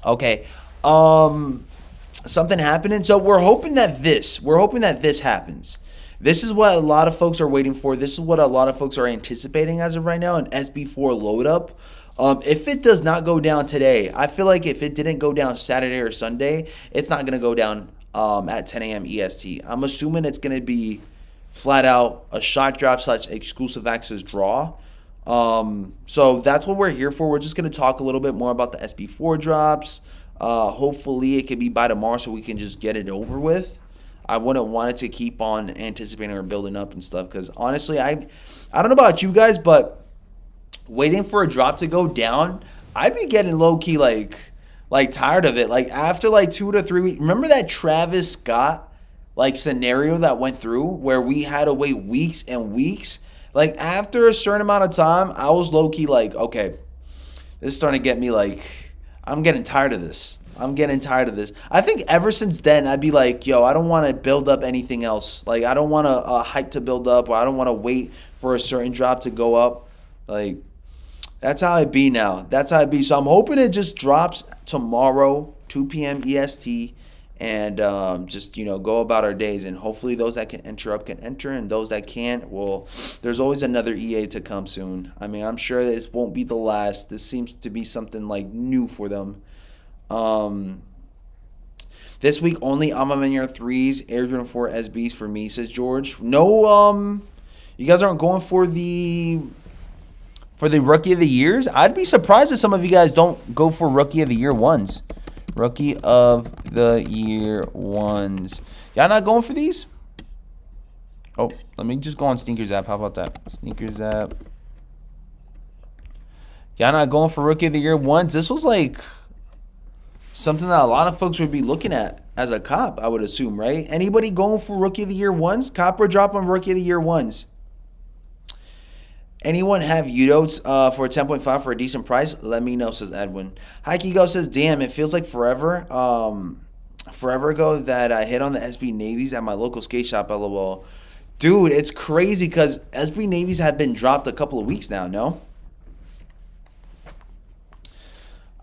Okay. Something happening. So we're hoping that this happens. This is what a lot of folks are waiting for. This is what a lot of folks are anticipating as of right now. An SB4 load up. If it does not go down today, I feel like if it didn't go down Saturday or Sunday, it's not gonna go down at 10 a.m. EST. I'm assuming it's gonna be flat out a shot drop / exclusive access draw. So that's what we're here for. We're just gonna talk a little bit more about the SB4 drops. Hopefully, it could be by tomorrow, so we can just get it over with. I wouldn't want it to keep on anticipating or building up and stuff, because honestly, I don't know about you guys, but waiting for a drop to go down, I'd be getting low key like tired of it. Like after like 2 to 3 weeks. Remember that Travis Scott like scenario that went through where we had to wait weeks and weeks? Like after a certain amount of time, I was low key like, okay, this is starting to get me like, I'm getting tired of this. I'm getting tired of this. I think ever since then, I'd be like, yo, I don't want to build up anything else. Like, I don't want a hype to build up, or I don't want to wait for a certain drop to go up. Like, that's how it be now. That's how it be. So I'm hoping it just drops tomorrow, 2 p.m. EST, and just, go about our days. And hopefully those that can enter up can enter, and those that can't, well, there's always another EA to come soon. I mean, I'm sure this won't be the last. This seems to be something, like, new for them. This week only Amamenyar 3s, Air Jordan 4 SBs for me, says George. No, you guys aren't going for the Rookie of the Years? I'd be surprised if some of you guys don't go for Rookie of the Year ones. Rookie of the Year ones. Y'all not going for these? Oh, let me just go on Snkrs app. How about that? Snkrs app. Y'all not going for Rookie of the Year ones? This was like something that a lot of folks would be looking at as a cop, I would assume, right? Anybody going for Rookie of the Year ones? Cop or drop on Rookie of the Year ones? Anyone have Udots for a 10.5 for a decent price? Let me know, says Edwin. Haikigo says, damn, it feels like forever. Forever ago that I hit on the SB Navies at my local skate shop, LOL. Dude, it's crazy because SB Navies have been dropped a couple of weeks now, no?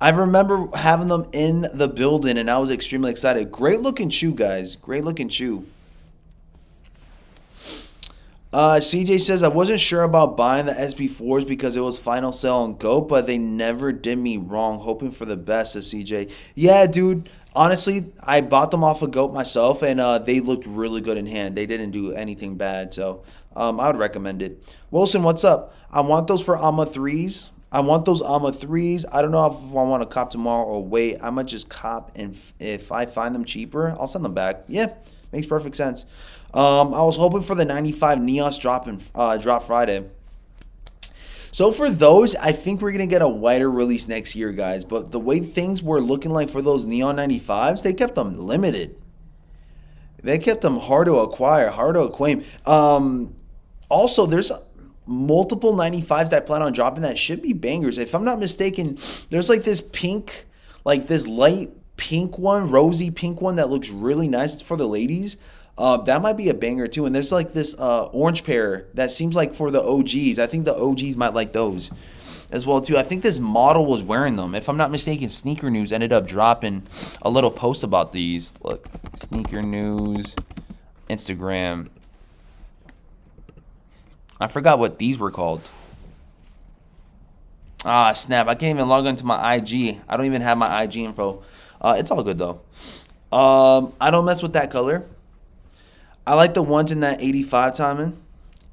I remember having them in the building, and I was extremely excited. Great looking shoe, guys. Great looking shoe. CJ says, I wasn't sure about buying the SB4s because it was final sale on GOAT, but they never did me wrong. Hoping for the best, says CJ. Yeah, dude. Honestly, I bought them off of GOAT myself, and they looked really good in hand. They didn't do anything bad, so I would recommend it. Wilson, what's up? I want those for AMA 3s. I want those AMA 3s. I don't know if I want to cop tomorrow or wait. I might just cop, and if I find them cheaper, I'll send them back. Yeah, makes perfect sense. I was hoping for the 95 Neos drop Friday. So for those, I think we're going to get a wider release next year, guys. But the way things were looking like for those Neon 95s, they kept them limited. They kept them hard to acquire, hard to acquaint. Also, there's multiple 95s that I plan on dropping that should be bangers. If I'm not mistaken, there's like this pink, like this light pink one, rosy pink one that looks really nice. It's for the ladies. That might be a banger too. And there's like this orange pair that seems like for the OGs. I think the OGs might like those as well too. I think this model was wearing them. If I'm not mistaken, Sneaker News ended up dropping a little post about these. Look, Sneaker News, Instagram. I forgot what these were called. Ah, snap. I can't even log into my IG. I don't even have my IG info. It's all good, though. I don't mess with that color. I like the ones in that 85 timing.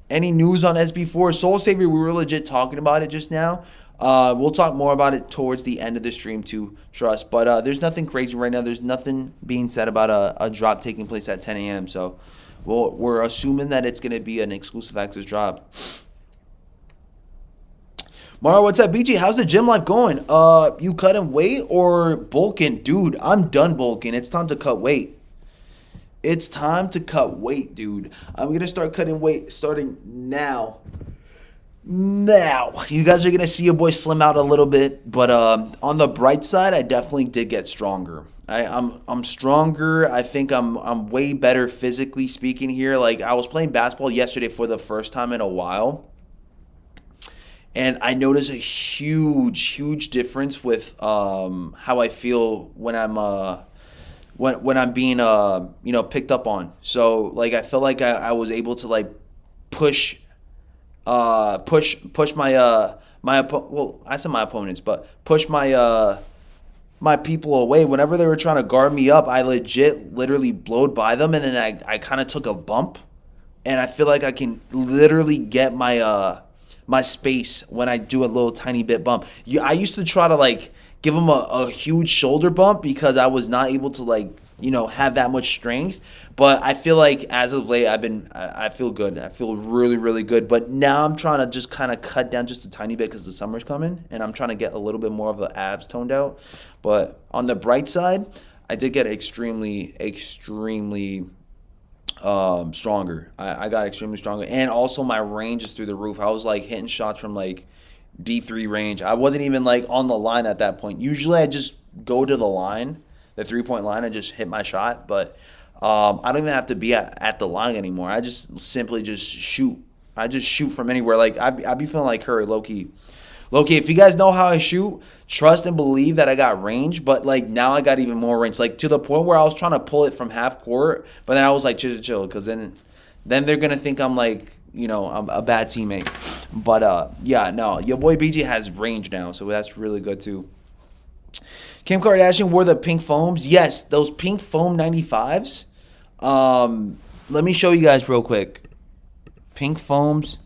Any news on SB4? Soul Savior, we were legit talking about it just now. We'll talk more about it towards the end of the stream, too, trust. But there's nothing crazy right now. There's nothing being said about a drop taking place at 10 a.m., so we're assuming that it's going to be an exclusive access drop. Mario, what's up? BG, how's the gym life going? You cutting weight or bulking? Dude, I'm done bulking. It's time to cut weight. It's time to cut weight, dude. I'm going to start cutting weight starting now. Now. You guys are going to see your boy slim out a little bit. But on the bright side, I definitely did get stronger. I'm stronger. I think I'm way better physically speaking here. Like, I was playing basketball yesterday for the first time in a while. And I noticed a huge difference with how I feel when I'm when I'm being picked up on. So like I felt like I was able to like push my I said my opponents, but push my people away. Whenever they were trying to guard me up, I literally blowed by them, and then I kind of took a bump, and I feel like I can literally get my space when I do a little tiny bit bump. I used to try to like give them a huge shoulder bump because I was not able to like have that much strength. But I feel like as of late, I feel good. I feel really, really good. But now I'm trying to just kind of cut down just a tiny bit because the summer's coming, and I'm trying to get a little bit more of the abs toned out. But on the bright side, I did get extremely, extremely stronger. I got extremely stronger, and also my range is through the roof. I was like hitting shots from like D3 range. I wasn't even like on the line at that point. Usually I just go to the line, the 3-point line, and just hit my shot. But I don't even have to be at the line anymore. I just simply just shoot. I just shoot from anywhere. Like I be feeling like Curry, low key. Low key, if you guys know how I shoot, trust and believe that I got range. But like now I got even more range. Like to the point where I was trying to pull it from half court, but then I was like chill, because then they're gonna think I'm like I'm a bad teammate. But yeah, no, your boy BG has range now, so that's really good too. Kim Kardashian wore the pink foams. Yes, those pink foam 95s. Let me show you guys real quick. Pink foams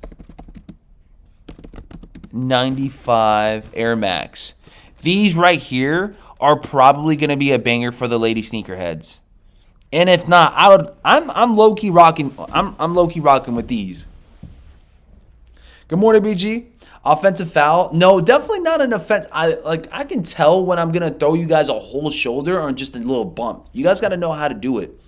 95 Air Max. These right here are probably going to be a banger for the lady sneakerheads. And if not, I'm low key rocking. I'm low key rocking with these. Good morning, BG. Offensive foul? No, definitely not an offense. I can tell when I'm gonna throw you guys a whole shoulder or just a little bump. You guys gotta know how to do it.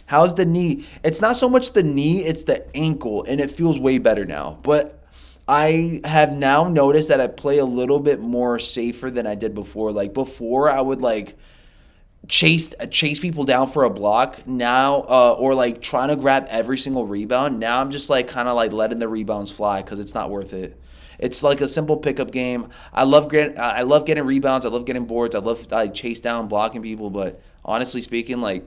How's the knee? It's not so much the knee, it's the ankle, and it feels way better now. But I have now noticed that I play a little bit more safer than I did before. Like before, I would like chase people down for a block now, or like trying to grab every single rebound. Now I'm just like kind of like letting the rebounds fly because it's not worth it. It's like a simple pickup game. I love getting rebounds. I love getting boards. I chase down blocking people. But honestly speaking, like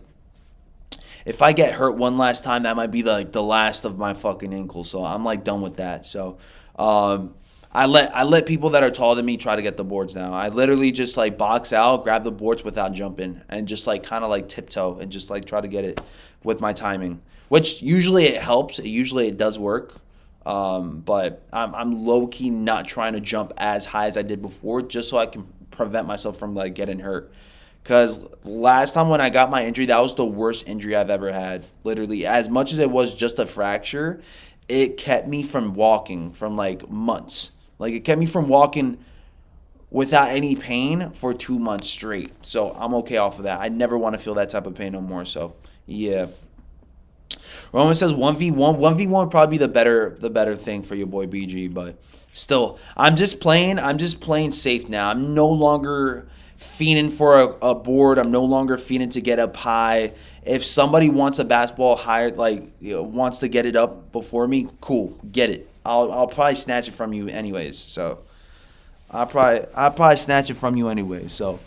if I get hurt one last time, that might be like the last of my fucking ankle. So I'm like done with that. So I let people that are taller than me try to get the boards now. I literally just like box out, grab the boards without jumping, and just like kind of like tiptoe and just like try to get it with my timing. Which usually it helps. Usually it does work. But I'm low-key not trying to jump as high as I did before just so I can prevent myself from like getting hurt. Because last time when I got my injury, that was the worst injury I've ever had. Literally, as much as it was just a fracture, it kept me from walking from like months. Like it kept me from walking without any pain for 2 months straight. So I'm okay off of that. I never want to feel that type of pain no more. So yeah. Roman says 1v1. 1v1 would probably be the better thing for your boy BG, but still, I'm just playing safe now. I'm no longer fiending for a board. I'm no longer fiending to get up high. If somebody wants a basketball higher, like wants to get it up before me, cool, get it. I'll probably snatch it from you anyways. So I'll probably snatch it from you anyways. So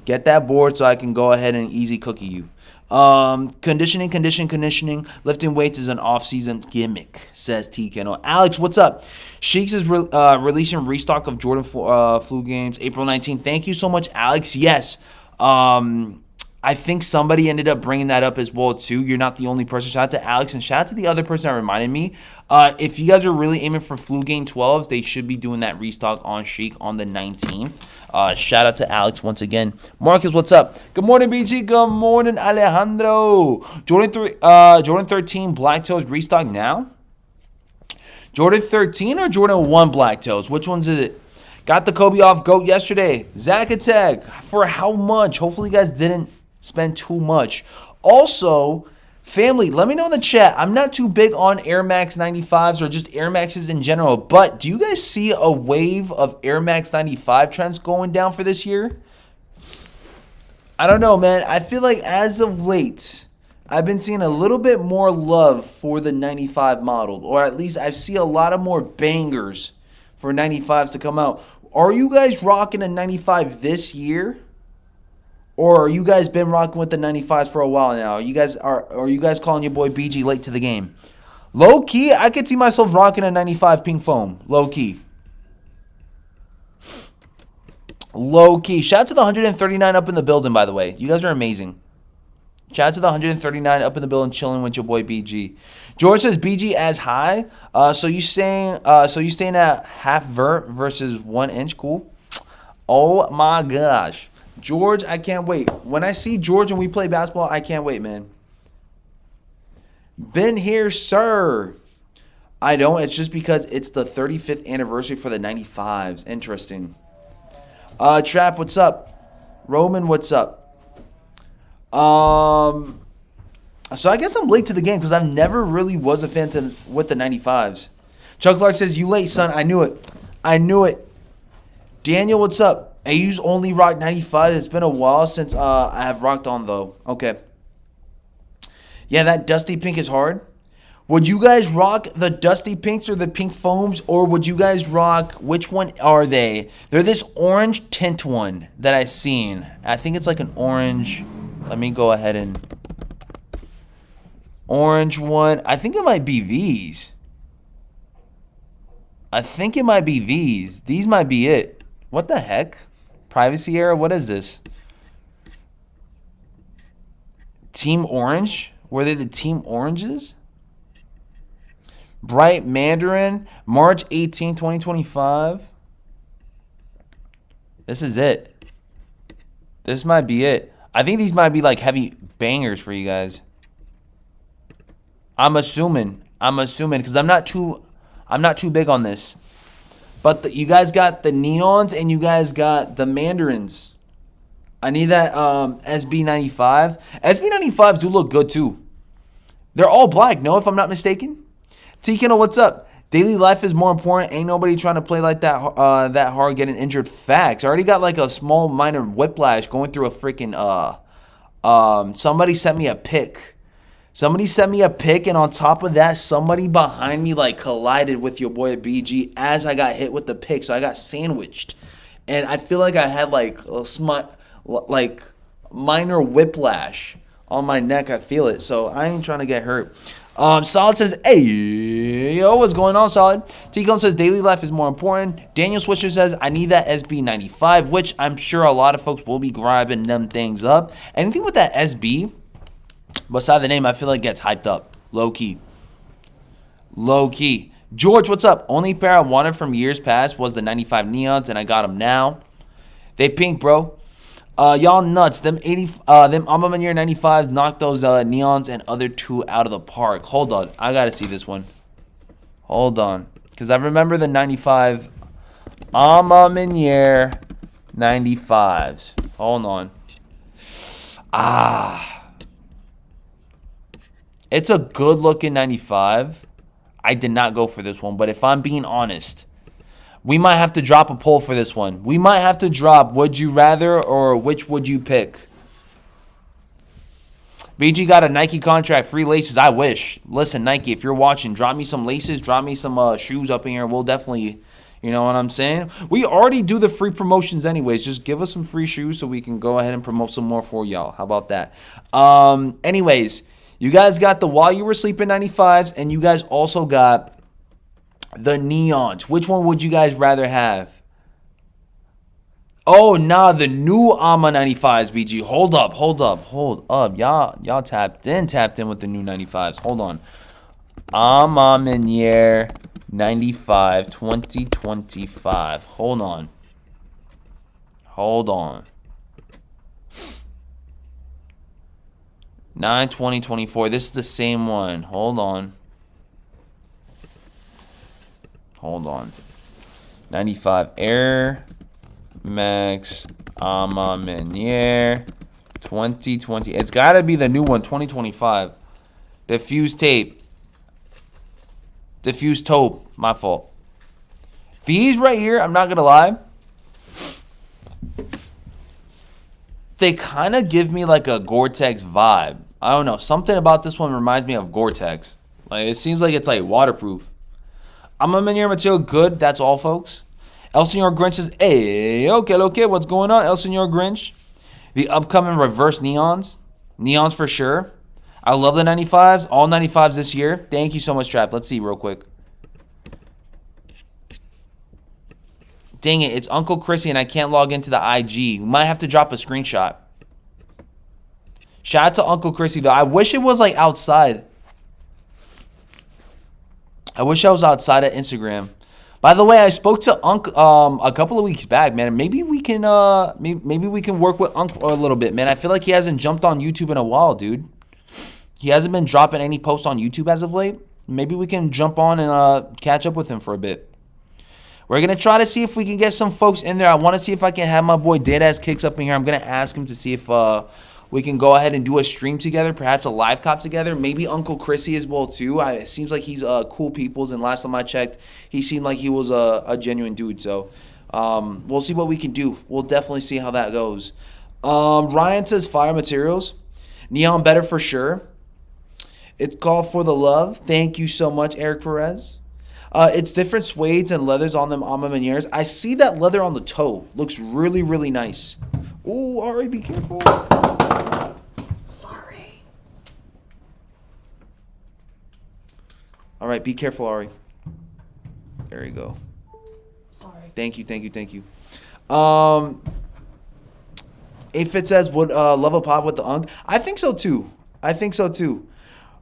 get that board so I can go ahead and easy cookie you. Conditioning. Lifting weights is an off-season gimmick, says TKNO. Alex, what's up? Sheiks is releasing restock of Jordan flu games April 19th. Thank you so much, Alex. Yes. I think somebody ended up bringing that up as well, too. You're not the only person. Shout out to Alex and shout out to the other person that reminded me. If you guys are really aiming for flu game 12s, they should be doing that restock on Sheik on the 19th. Shout out to Alex once again. Marcus, what's up? Good morning, BG. Good morning, Alejandro. Jordan 13 Black Toes restock now? Jordan 13 or Jordan 1 Black Toes? Which one's is it? Got the Kobe off GOAT yesterday. Zach Attack. For how much? Hopefully you guys didn't spend too much. Also, family, let me know in the chat. I'm not too big on Air Max 95s or just Air Maxes in general, but do you guys see a wave of Air Max 95 trends going down for this year? I don't know, man. I feel like as of late, I've been seeing a little bit more love for the 95 model, or at least I see a lot of more bangers for 95s to come out. Are you guys rocking a 95 this year? Or are you guys been rocking with the 95s for a while now? Are you guys calling your boy BG late to the game? Low key, I could see myself rocking a 95 pink foam. Low key. Low key. Shout out to the 139 up in the building, by the way. You guys are amazing. Shout out to the 139 up in the building, chilling with your boy BG. George says BG as high. So you staying at half vert versus 1 inch. Cool. Oh my gosh, George, I can't wait. When I see George and we play basketball, I can't wait, man. Been here, sir. I don't. It's just because it's the 35th anniversary for the 95s. Interesting. Trap, what's up? Roman, what's up? So I guess I'm late to the game because I've never really was a fan with the 95s. Chuck Clark says, you late, son. I knew it. I knew it. Daniel, what's up? I use only rock 95. It's been a while since I have rocked on, though. Okay. Yeah, that dusty pink is hard. Would you guys rock the dusty pinks or the pink foams? Or would you guys rock, which one are they? They're this orange tint one that I seen. I think it's like an orange. Let me go ahead and... Orange one. I think it might be these. I think it might be these. These might be it. What the heck? Privacy era? What is this? Team Orange? Were they the Team Oranges? Bright Mandarin, March 18, 2025. This is it. This might be it. I think these might be like heavy bangers for you guys. I'm assuming because I'm not too big on this. But you guys got the neons and you guys got the mandarins. I need that SB95. SB95s do look good too. They're all black, no, if I'm not mistaken. T-Kennel, what's up? Daily life is more important. Ain't nobody trying to play like that that hard getting injured. Facts. I already got like a small minor whiplash going through a freaking somebody sent me a pic. Somebody sent me a pic, and on top of that, somebody behind me like collided with your boy BG as I got hit with the pic. So I got sandwiched, and I feel like I had like like minor whiplash on my neck. I feel it, so I ain't trying to get hurt. Solid says, hey, yo, what's going on, Solid? T-Cone says, daily life is more important. Daniel Swisher says, I need that SB95, which I'm sure a lot of folks will be grabbing them things up. Anything with that SB, beside the name, I feel like gets hyped up. Low-key. Low-key. George, what's up? Only pair I wanted from years past was the 95 Neons, and I got them now. They pink, bro. Y'all nuts. Them Alma Year 95s knocked those neons and other two out of the park. Hold on. I got to see this one. Hold on. Because I remember the 95 Alma Year 95s. Hold on. It's a good looking 95. I did not go for this one. But if I'm being honest, we might have to drop a poll for this one. We might have to drop would you rather or which would you pick. BG got a Nike contract, free laces. I wish. Listen, Nike, if you're watching, drop me some laces, drop me some shoes up in here. We'll definitely, you know what I'm saying? We already do the free promotions anyways. Just give us some free shoes so we can go ahead and promote some more for y'all. How about that? Anyways, you guys got the While You Were Sleeping 95s, and you guys also got the neons. Which one would you guys rather have? Oh, nah, the new Alma 95s, BG. Hold up. Y'all tapped in with the new 95s. Hold on. Alma Year 95 2025. Hold on. 9/20/24. This is the same one. Hold on. 95 Air Max Alma Year 2020. It's got to be the new one, 2025. Diffuse tape. Diffuse taupe. My fault. These right here, I'm not going to lie, they kind of give me like a Gore-Tex vibe. I don't know. Something about this one reminds me of Gore-Tex. Like, it seems like it's like waterproof. I'm a Year material good. That's all, folks. El Senor Grinch says, hey, okay, what's going on, El Senor Grinch? The upcoming reverse neons. Neons for sure. I love the 95s. All 95s this year. Thank you so much, Trap. Let's see real quick. Dang it, it's Uncle Chrissy and I can't log into the IG. We might have to drop a screenshot. Shout out to Uncle Chrissy, though. I wish it was, like, outside. I wish I was outside of Instagram. By the way, I spoke to Unc a couple of weeks back, man. Maybe we can maybe we can work with Unc a little bit, man. I feel like he hasn't jumped on YouTube in a while, dude. He hasn't been dropping any posts on YouTube as of late. Maybe we can jump on and catch up with him for a bit. We're going to try to see if we can get some folks in there. I want to see if I can have my boy Deadass Kicks up in here. I'm going to ask him to see if we can go ahead and do a stream together, perhaps a live cop together. Maybe Uncle Chrissy as well, too. It seems like he's cool peoples, and last time I checked, he seemed like he was a genuine dude. So we'll see what we can do. We'll definitely see how that goes. Ryan says fire materials. Neon better for sure. It's called for the love. Thank you so much, Eric Perez. It's different suedes and leathers on them Alma Menieres. I see that leather on the toe. Looks really, really nice. Ooh, Ari, be careful. Sorry. All right, be careful, Ari. There you go. Sorry. Thank you. If says, would love a pop with the Unk? I think so, too.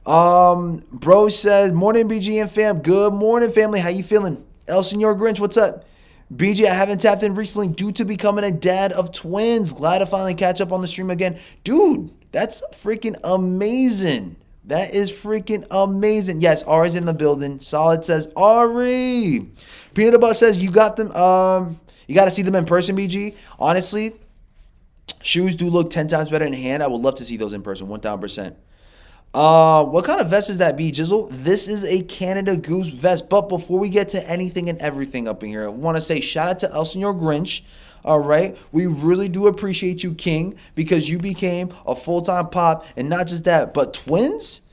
Bro says, morning BG and fam. Good morning, family. How you feeling? El Senor Grinch, what's up? BG, I haven't tapped in recently due to becoming a dad of twins. Glad to finally catch up on the stream again. Dude, that's freaking amazing. That is freaking amazing. Yes, Ari's in the building. Solid says, Ari. Peanut Butter says, you got them. You got to see them in person, BG. Honestly, shoes do look 10 times better in hand. I would love to see those in person, 1,000%. What kind of vest is that, B Jizzle? This is a Canada Goose vest. But before we get to anything and everything up in here, I want to say shout out to El Senor Grinch. All right, we really do appreciate you, King, because you became a full-time pop, and not just that, but twins.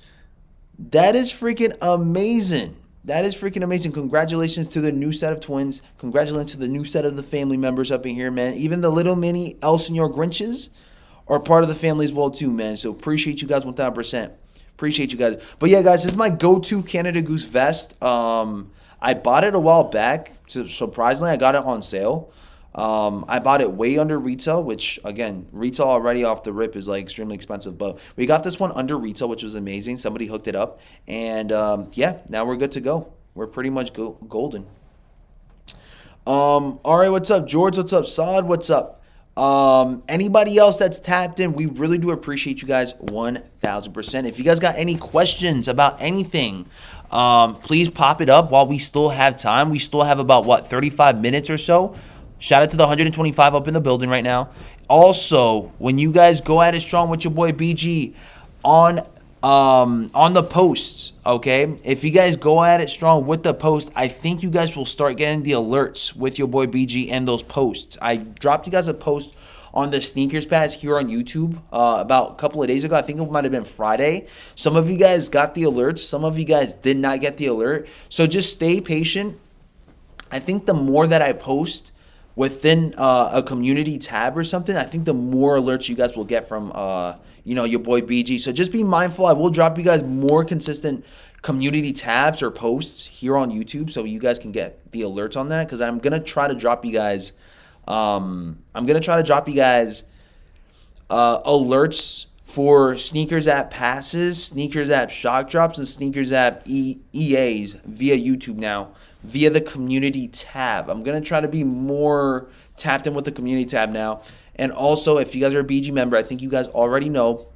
That is freaking amazing. Congratulations to the new set of twins. Congratulations to the new set of the family members up in here, man. Even the little mini El Senor Grinches are part of the family as well, too, man. So appreciate you guys 1,000%. Appreciate you guys. But yeah, guys, this is my go-to Canada Goose vest. I bought it a while back. Surprisingly, I got it on sale. I bought it way under retail, which, again, retail already off the rip is, like, extremely expensive. But we got this one under retail, which was amazing. Somebody hooked it up. And, yeah, now we're good to go. We're pretty much golden. All right, what's up? George, what's up? Saad, what's up? Anybody else that's tapped in, we really do appreciate you guys 1,000%. If you guys got any questions about anything, please pop it up while we still have time. We still have about, 35 minutes or so. Shout out to the 125 up in the building right now. Also, when you guys go at it strong with your boy BG on the posts, okay? If you guys go at it strong with the post, I think you guys will start getting the alerts with your boy BG and those posts. I dropped you guys a post on the Snkrs pass here on YouTube about a couple of days ago. I think it might have been Friday. Some of you guys got the alerts. Some of you guys did not get the alert. So just stay patient. I think the more that I post within a community tab or something, I think the more alerts you guys will get from your boy BG. So just be mindful. I will drop you guys more consistent community tabs or posts here on YouTube so you guys can get the alerts on that, because I'm gonna try to drop you guys alerts for Snkrs app passes, Snkrs app shock drops, and Snkrs app EAs via YouTube now, via the community tab. I'm going to try to be more tapped in with the community tab now. And also, if you guys are a BG member, I think you guys already know,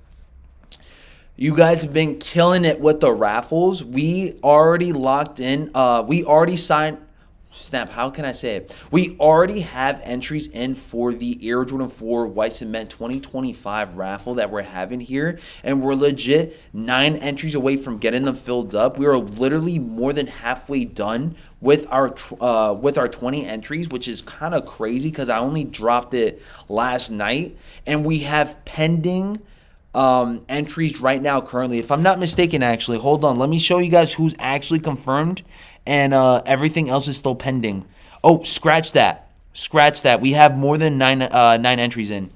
you guys have been killing it with the raffles. We already locked in. We already signed. Snap, how can I say it? We already have entries in for the Air Jordan 4 White Cement 2025 raffle that we're having here. And we're legit 9 entries away from getting them filled up. We are literally more than halfway done with our 20 entries, which is kind of crazy because I only dropped it last night. And we have pending entries right now currently. If I'm not mistaken, actually, hold on. Let me show you guys who's actually confirmed. And everything else is still pending. Oh, scratch that. We have more than nine entries in.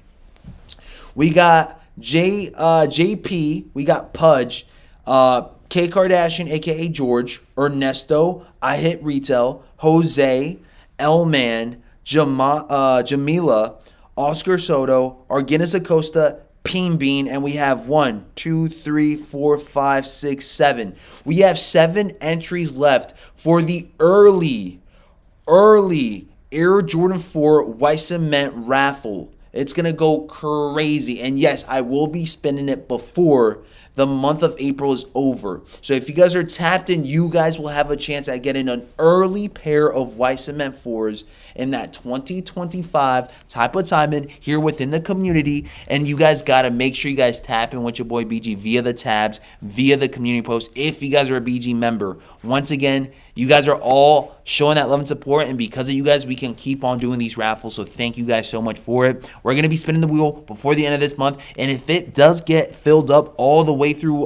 We got JP. We got Pudge. K Kardashian, a.k.a. George. Ernesto. I Hit Retail. Jose. L-Man. Jamila, Oscar Soto, Argenis Acosta, Peen Bean, and we have 7. We have 7 entries left for the early Air Jordan 4 White Cement raffle. It's going to go crazy. And yes, I will be spending it before the month of April is over. So if you guys are tapped in, you guys will have a chance at getting an early pair of White Cement 4s in that 2025 type of timing here within the community. And you guys got to make sure you guys tap in with your boy BG via the tabs, via the community post, if you guys are a BG member. Once again, you guys are all showing that love and support, and because of you guys, we can keep on doing these raffles, so thank you guys so much for it. We're going to be spinning the wheel before the end of this month, and if it does get filled up all the way through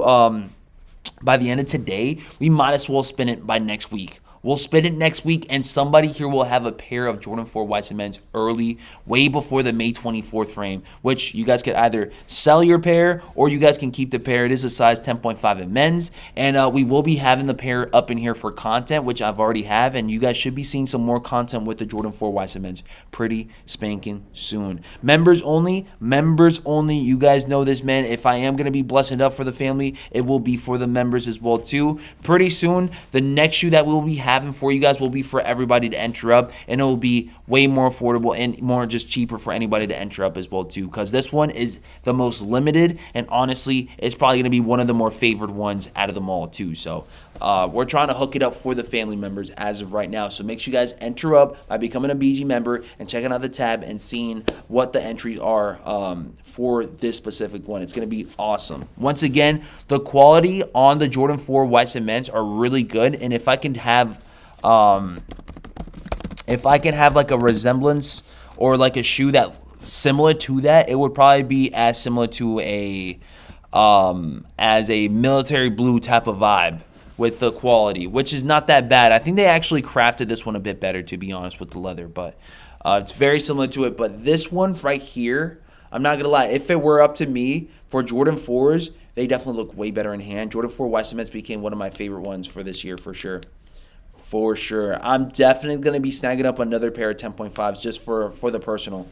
by the end of today, we might as well spin it by next week. We'll spin it next week, and somebody here will have a pair of Jordan 4 White Cements early, way before the May 24th frame, which you guys could either sell your pair or you guys can keep the pair. It is a size 10.5 in men's, and we will be having the pair up in here for content, which I've already have, and you guys should be seeing some more content with the Jordan 4 White Cements pretty spanking soon. Members only. You guys know this, man. If I am going to be blessing up for the family, it will be for the members as well, too. Pretty soon, the next shoe that we'll be having for you guys will be for everybody to enter up, and it will be way more affordable and more just cheaper for anybody to enter up as well too, because this one is the most limited, and honestly it's probably going to be one of the more favored ones out of them all too. So we're trying to hook it up for the family members as of right now, so make sure you guys enter up by becoming a BG member and checking out the tab and seeing what the entries are for this specific one. It's going to be awesome. Once again, the quality on the Jordan 4 White Cements are really good, and if I can have like a resemblance or like a shoe that similar to that, it would probably be as similar to a as a military blue type of vibe with the quality, which is not that bad. I think they actually crafted this one a bit better, to be honest, with the leather, but it's very similar to it. But this one right here, I'm not gonna lie, if it were up to me for Jordan 4s, they definitely look way better in hand. Jordan 4 White Cements became one of my favorite ones for this year for sure. For sure. I'm definitely going to be snagging up another pair of 10.5s just for the personal.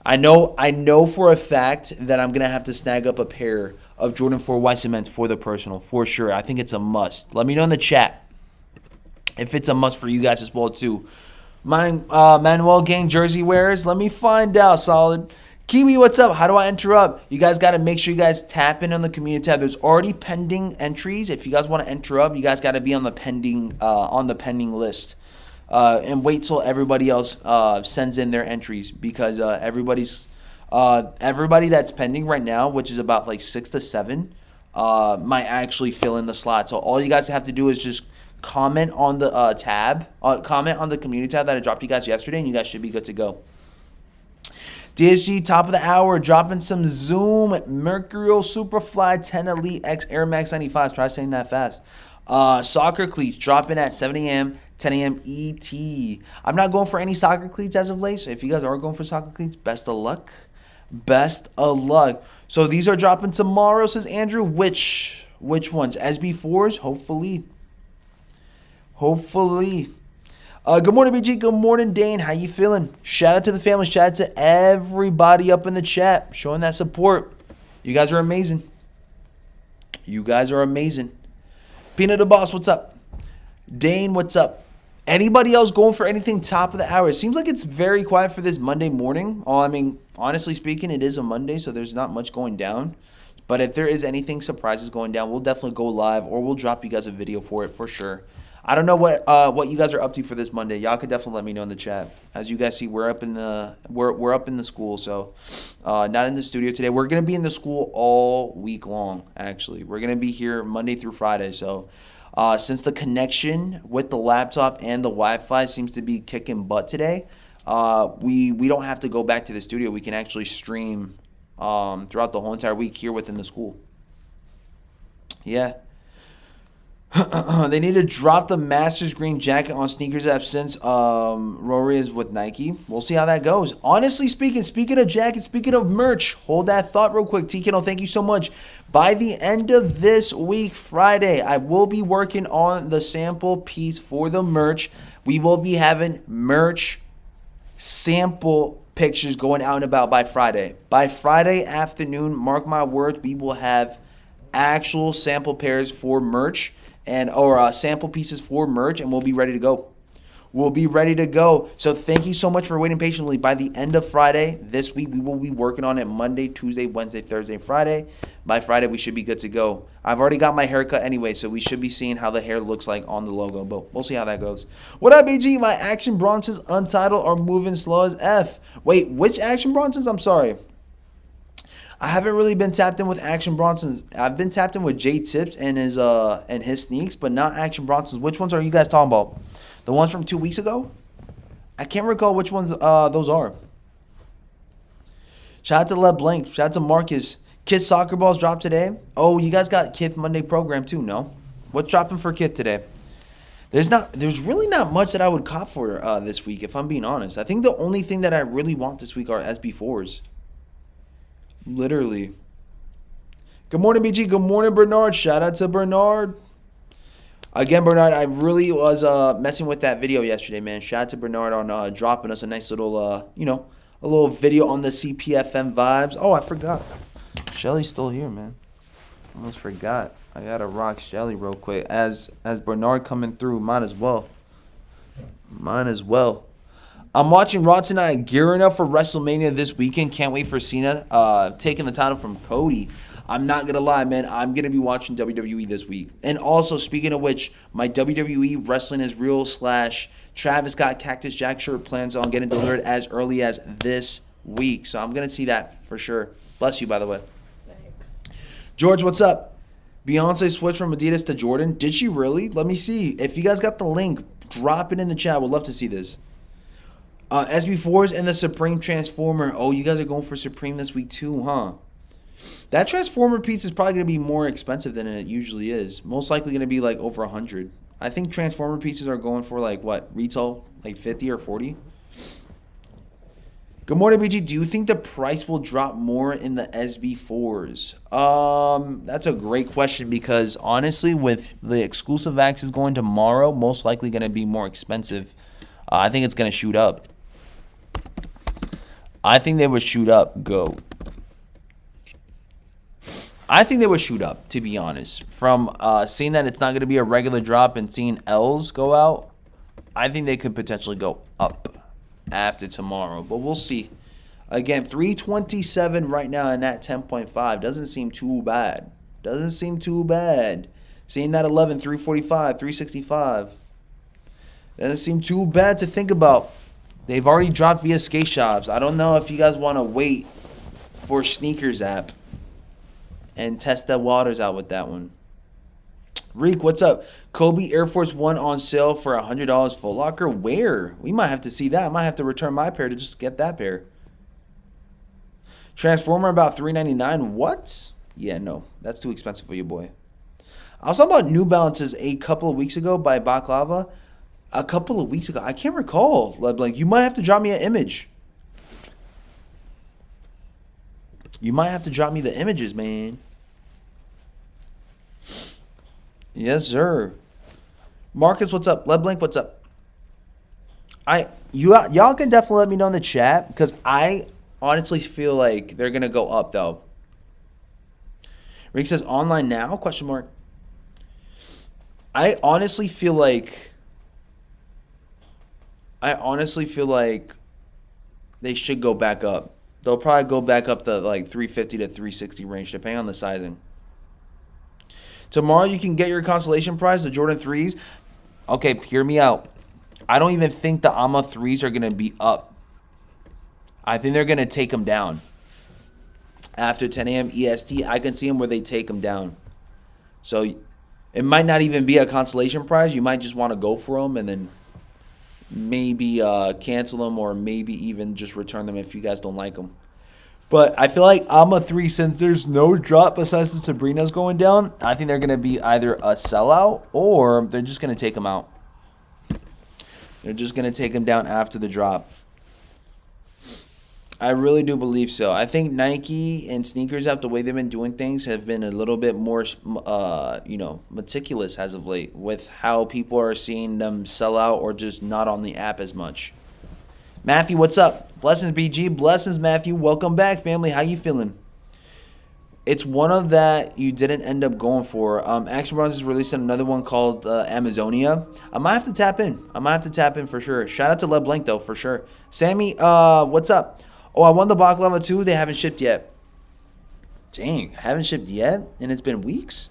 I know for a fact that I'm going to have to snag up a pair of Jordan 4 White Cements for the personal, for sure. I think it's a must. Let me know in the chat if it's a must for you guys as well, too. My Manuel Gang jersey wearers, let me find out, solid. Kiwi, what's up? How do I enter up? You guys got to make sure you guys tap in on the community tab. There's already pending entries. If you guys want to enter up, you guys got to be on the pending list. And wait till everybody else sends in their entries, because everybody that's pending right now, which is about like 6 to 7, might actually fill in the slot. So all you guys have to do is just comment on the comment on the community tab that I dropped you guys yesterday, and you guys should be good to go. DSG, top of the hour, dropping some Zoom Mercurial Superfly 10 Elite X Air Max 95s. Try saying that fast. Soccer cleats dropping at 7 a.m., 10 a.m. ET. I'm not going for any soccer cleats as of late, so if you guys are going for soccer cleats, best of luck. Best of luck. So these are dropping tomorrow, says Andrew. Which ones? SB4s? Hopefully. Good morning, BG. Good morning, Dane. How you feeling? Shout out to the family. Shout out to everybody up in the chat showing that support. You guys are amazing. Peanut the Boss, what's up? Dane, what's up? Anybody else going for anything top of the hour? It seems like it's very quiet for this Monday morning. I mean, honestly speaking, it is a Monday, so there's not much going down. But if there is anything surprises going down, we'll definitely go live, or we'll drop you guys a video for it for sure. I don't know what you guys are up to for this Monday. Y'all could definitely let me know in the chat. As you guys see, we're up in the school, so not in the studio today. We're gonna be in the school all week long. Actually, we're gonna be here Monday through Friday. So since the connection with the laptop and the Wi-Fi seems to be kicking butt today, we don't have to go back to the studio. We can actually stream throughout the whole entire week here within the school. Yeah. They need to drop the Masters green jacket on Snkrs app since Rory is with Nike. We'll see how that goes. Honestly speaking of jackets, speaking of merch, hold that thought real quick. TKNO, thank you so much. By the end of this week, Friday, I will be working on the sample piece for the merch. We will be having merch sample pictures going out and about by Friday. By Friday afternoon, mark my words, we will have actual sample pairs for merch or sample pieces for merch, and we'll be ready to go. We'll be ready to go. So thank you so much for waiting patiently. By the end of Friday this week, we will be working on it Monday, Tuesday, Wednesday, Thursday, Friday. By Friday, we should be good to go. I've already got my haircut anyway, so we should be seeing how the hair looks like on the logo, but we'll see how that goes. What up, BG? My Action Bronsons Untitled are moving slow as F. Wait, which Action Bronsons? I'm sorry. I haven't really been tapped in with Action Bronsons. I've been tapped in with Jay Tips and his sneaks, but not Action Bronsons. Which ones are you guys talking about? The ones from 2 weeks ago? I can't recall which ones those are. Shout out to LeBlanc. Shout out to Marcus. Kith soccer balls dropped today. Oh, you guys got Kith Monday program too, no? What's dropping for Kith today? There's really not much that I would cop for this week, if I'm being honest. I think the only thing that I really want this week are SB4s. Literally. Good morning, BG. Good morning, Bernard. Shout out to Bernard. Again, Bernard, I really was messing with that video yesterday, man. Shout out to Bernard on dropping us a nice little, a little video on the CPFM vibes. Oh, I forgot. Shelly's still here, man. Almost forgot. I gotta rock Shelly real quick. As Bernard coming through, might as well. I'm watching Raw tonight, gearing up for WrestleMania this weekend. Can't wait for Cena taking the title from Cody. I'm not going to lie, man. I'm going to be watching WWE this week. And also, speaking of which, my WWE Wrestling is Real / Travis Scott Cactus Jack shirt plans on getting delivered as early as this week. So I'm going to see that for sure. Bless you, by the way. Thanks. George, what's up? Beyonce switched from Adidas to Jordan. Did she really? Let me see. If you guys got the link, drop it in the chat. Would love to see this. SB4s and the Supreme Transformer. Oh, you guys are going for Supreme this week too, huh? That Transformer piece is probably going to be more expensive than it usually is. Most likely going to be like over 100. I think Transformer pieces are going for like what? Retail? Like 50 or 40? Good morning, BG. Do you think the price will drop more in the SB4s? That's a great question because honestly, with the exclusive access going tomorrow, most likely going to be more expensive. I think it's going to shoot up. I think they would shoot up. Go. I think they would shoot up, to be honest. From seeing that it's not going to be a regular drop and seeing L's go out, I think they could potentially go up after tomorrow. But we'll see. Again, 327 right now in that 10.5. Doesn't seem too bad. Seeing that 11, 345, 365. Doesn't seem too bad to think about. They've already dropped via skate shops. I don't know if you guys want to wait for Snkrs app and test the waters out with that one. Reek, what's up? Kobe Air Force One on sale for $100 Foot Locker. Where? We might have to see that. I might have to return my pair to just get that pair. Transformer about $399. What? Yeah, no. That's too expensive for you, boy. I was talking about New Balances a couple of weeks ago by Baklava. A couple of weeks ago. I can't recall. Like, you might have to drop me an image. You might have to drop me the images, man. Yes, sir. Marcus, what's up? LeBlanc, what's up? Y'all can definitely let me know in the chat because I honestly feel like they're gonna go up though. Rick says online now? Question mark. I honestly feel like they should go back up. They'll probably go back up the like 350 to 360 range, depending on the sizing. Tomorrow you can get your consolation prize, the Jordan 3s. Okay, hear me out. I don't even think the AMA 3s are going to be up. I think they're going to take them down. After 10 a.m. EST, I can see them where they take them down. So it might not even be a consolation prize. You might just want to go for them and then maybe cancel them or maybe even just return them if you guys don't like them. But I feel like AMA 3, since there's no drop besides the Sabrina's going down, I think they're going to be either a sellout or they're just going to take them out. They're just going to take them down after the drop. I really do believe so. I think Nike and Snkrs app, the way they've been doing things, have been a little bit more, meticulous as of late with how people are seeing them sell out or just not on the app as much. Matthew, what's up? Blessings, BG. Blessings, Matthew. Welcome back, family. How you feeling? It's one of that you didn't end up going for. Action Bronze is releasing another one called Amazonia. I might have to tap in. For sure. Shout out to LeBlanc though, for sure. Sammy, what's up? Oh, I won the Baklava too. They haven't shipped yet. Dang, haven't shipped yet? And it's been weeks?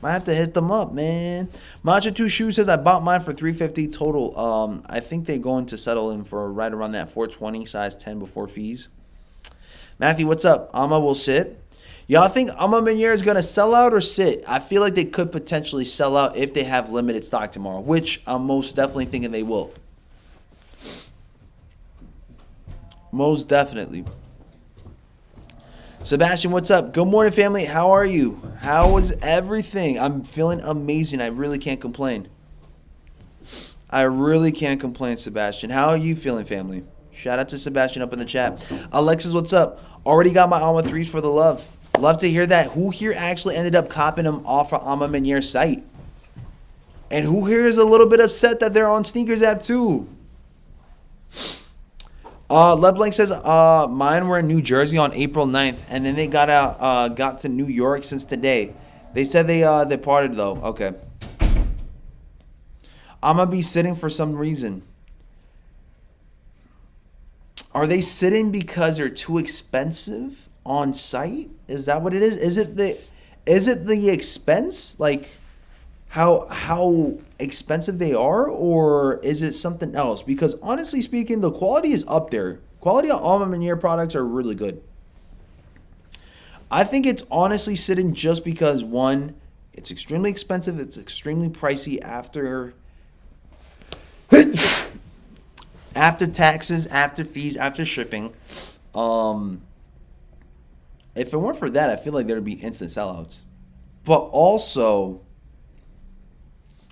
Might have to hit them up, man. Matcha 2 Shoe says I bought mine for $350 total. I think they're going to settle in for right around that $420, size 10 before fees. Matthew, what's up? Amma will sit. Y'all think Amma Meniere is going to sell out or sit? I feel like they could potentially sell out if they have limited stock tomorrow, which I'm most definitely thinking they will. Most definitely. Sebastian, what's up? Good morning, family. How are you? How is everything? I'm feeling amazing. I really can't complain. Sebastian. How are you feeling, family? Shout out to Sebastian up in the chat. Alexis, what's up? Already got my Alma 3s for the love. Love to hear that. Who here actually ended up copping them off of Amma Meniere's site? And who here is a little bit upset that they're on Snkrs app too? LeBlanc says, mine were in New Jersey on April 9th, and then they got to New York since today. They said they parted though. Okay. I'm gonna be sitting for some reason. Are they sitting because they're too expensive on site? Is that what it is? Is it the expense? Like how expensive they are, or is it something else? Because honestly speaking, the quality is up there. Quality of Alma Meniere products are really good. I think it's honestly sitting just because, one, it's extremely expensive. It's extremely pricey after taxes, after fees, after shipping. If it weren't for that, I feel like there would be instant sellouts. But also,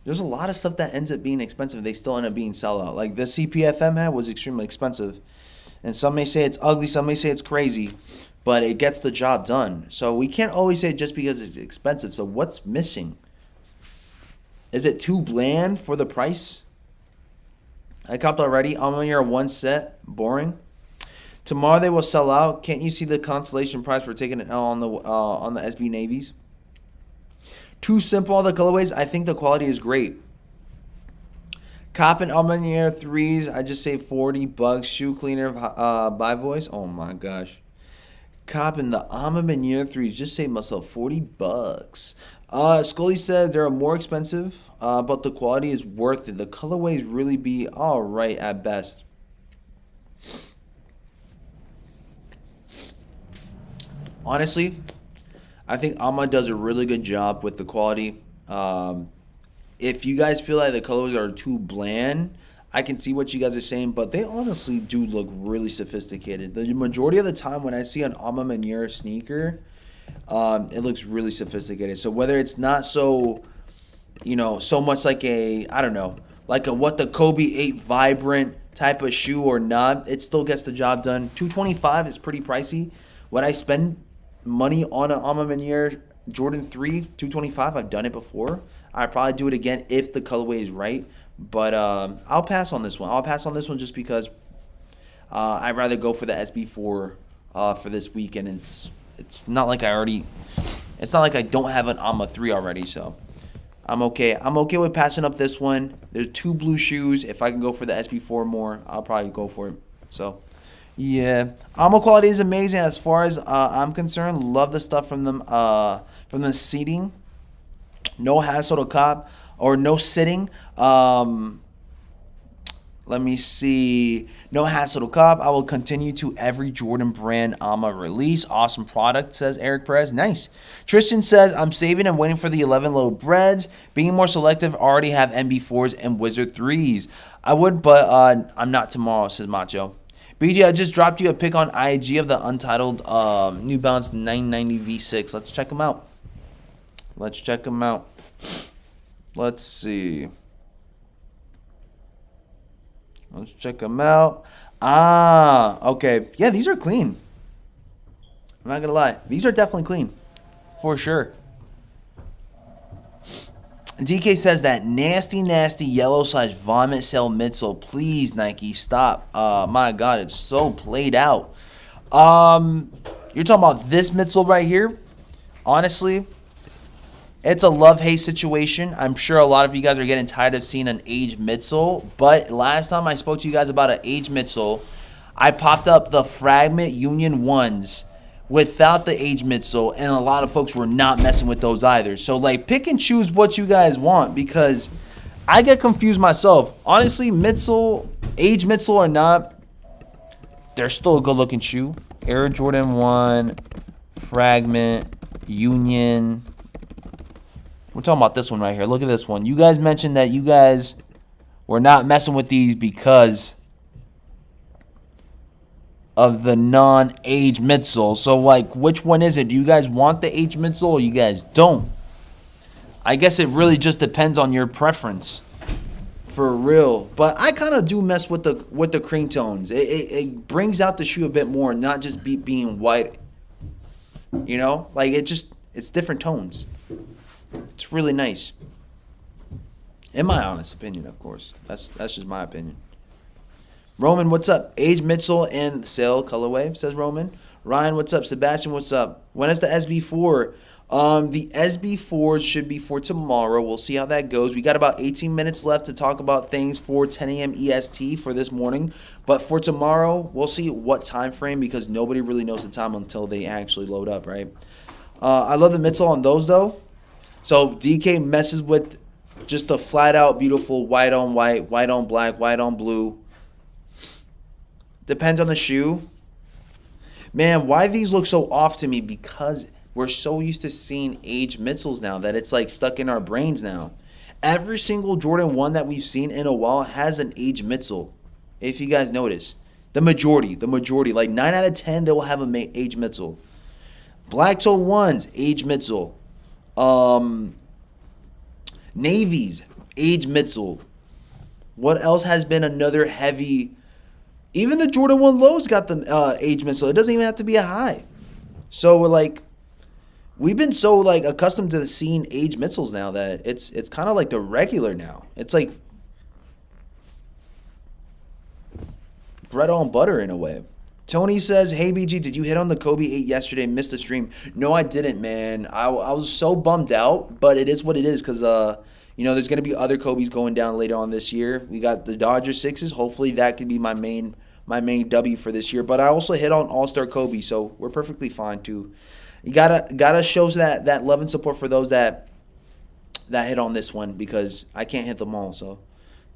there's a lot of stuff that ends up being expensive. They still end up being sellout. Like the CPFM hat was extremely expensive. And some may say it's ugly, some may say it's crazy. But it gets the job done. So we can't always say just because it's expensive. So what's missing? Is it too bland for the price? I copped already. I'm on your one set. Boring. Tomorrow they will sell out. Can't you see the consolation price for taking an L on the SB Navies? Too simple on the colorways. I think the quality is great. Cop and Almanier 3s. I just saved $40. Shoe cleaner by voice. Oh my gosh. Cop and the Almanier 3s. Just saved myself $40. Scully said they're more expensive, but the quality is worth it. The colorways really be all right at best. Honestly, I think Alma does a really good job with the quality. If you guys feel like the colors are too bland, I can see what you guys are saying, but they honestly do look really sophisticated. The majority of the time when I see an Alma Meniere sneaker, it looks really sophisticated. So whether it's not so, so much like like a what the Kobe 8 Vibrant type of shoe or not, it still gets the job done. $225 is pretty pricey. Would I spend money on an Alma Meniere Jordan 3 $225? I've done it before. I'd probably do it again if the colorway is right. But I'll pass on this one. I'll pass on this one just because I'd rather go for the SB4 for this week, and it's not like it's not like I don't have an Alma 3 already, so I'm okay. I'm okay with passing up this one. There's 2 blue shoes. If I can go for the SB4 more, I'll probably go for it. So yeah, Alma quality is amazing as far as I'm concerned. Love the stuff from them, from the seating. No hassle to cop or no sitting. Let me see. No hassle to cop. I will continue to every Jordan brand Alma release. Awesome product, says Eric Perez. Nice. Tristan says, I'm saving and waiting for the 11 low breads. Being more selective, already have MB4s and Wizard 3s. I would, but I'm not tomorrow, says Macho. BG, I just dropped you a pic on IG of the untitled New Balance 990 V6. Let's check them out. Let's see. Let's check them out. Okay. Yeah, these are clean. I'm not going to lie. These are definitely clean. For sure. DK says that nasty yellow / vomit cell midsole. Please, Nike, stop. My God, it's so played out. You're talking about this midsole right here. Honestly, it's a love-hate situation. I'm sure a lot of you guys are getting tired of seeing an aged midsole. But last time I spoke to you guys about an aged midsole, I popped up the Fragment Union 1s without the aged midsole, and a lot of folks were not messing with those either. So, like, pick and choose what you guys want, because I get confused myself. Honestly, midsole, aged midsole or not, they're still a good-looking shoe. Air Jordan 1, Fragment, Union. We're talking about this one right here. Look at this one. You guys mentioned that you guys were not messing with these because of the non-age midsole. So, like, which one is it? Do you guys want the age midsole or you guys don't? I guess it really just depends on your preference. For real. But I kind of do mess with the cream tones. It brings out the shoe a bit more, not just being white. You know? Like, it's different tones. It's really nice. In my honest opinion, of course. That's just my opinion. Roman, what's up? Age midsole and sale colorway, says Roman. Ryan, what's up? Sebastian, what's up? When is the SB4? The SB4s should be for tomorrow. We'll see how that goes. We got about 18 minutes left to talk about things for 10 a.m. EST for this morning. But for tomorrow, we'll see what time frame, because nobody really knows the time until they actually load up, right? I love the midsole on those, though. So DK messes with just a flat-out beautiful white on white, white on black, white on blue. Depends on the shoe. Man, why these look so off to me? Because we're so used to seeing aged midsoles now that it's like stuck in our brains now. Every single Jordan 1 that we've seen in a while has an aged midsole. If you guys notice. The majority. Like 9 out of 10, they will have an aged midsole. Black toe 1s, aged midsole. Navies, aged midsole. What else has been another heavy? Even the Jordan 1 lows got the age midsole. It doesn't even have to be a high. So we've been so accustomed to seeing age midsoles now that it's kind of like the regular now. It's like bread on butter in a way. Tony says, hey BG, did you hit on the Kobe 8 yesterday? Missed the stream. No, I didn't, man. I was so bummed out, but it is what it is, because there's going to be other Kobe's going down later on this year. We got the Dodger 6s. Hopefully that could be my main W for this year. But I also hit on All-Star Kobe, so we're perfectly fine too. You gotta show that love and support for those that hit on this one, because I can't hit them all. So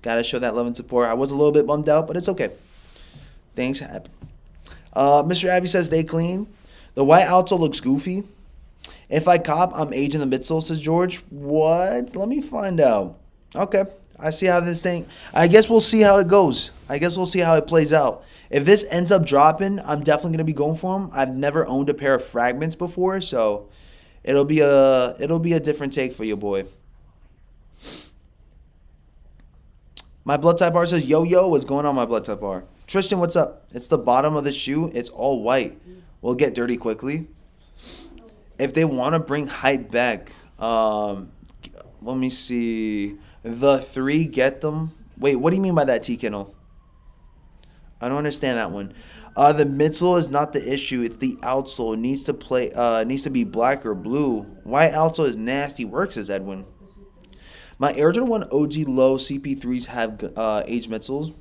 gotta show that love and support. I was a little bit bummed out, but it's okay. Things happen. Mr. Abbey says they clean. The white outsole looks goofy. If I cop, I'm aging the midsole, says George. What? Let me find out. Okay. I see how this thing. I guess we'll see how it goes. I guess we'll see how it plays out. If this ends up dropping, I'm definitely gonna be going for them. I've never owned a pair of Fragments before, so it'll be a different take for you, boy. My blood type R says, yo, what's going on, my blood type R? Tristan, what's up? It's the bottom of the shoe. It's all white. We'll get dirty quickly. If they want to bring hype back, let me see. The 3, get them. Wait, what do you mean by that, T. Kennel? I don't understand that one. The midsole is not the issue. It's the outsole. It needs to be black or blue. White outsole is nasty work, says Edwin. My Air Jordan 1 OG low CP3s have aged midsoles.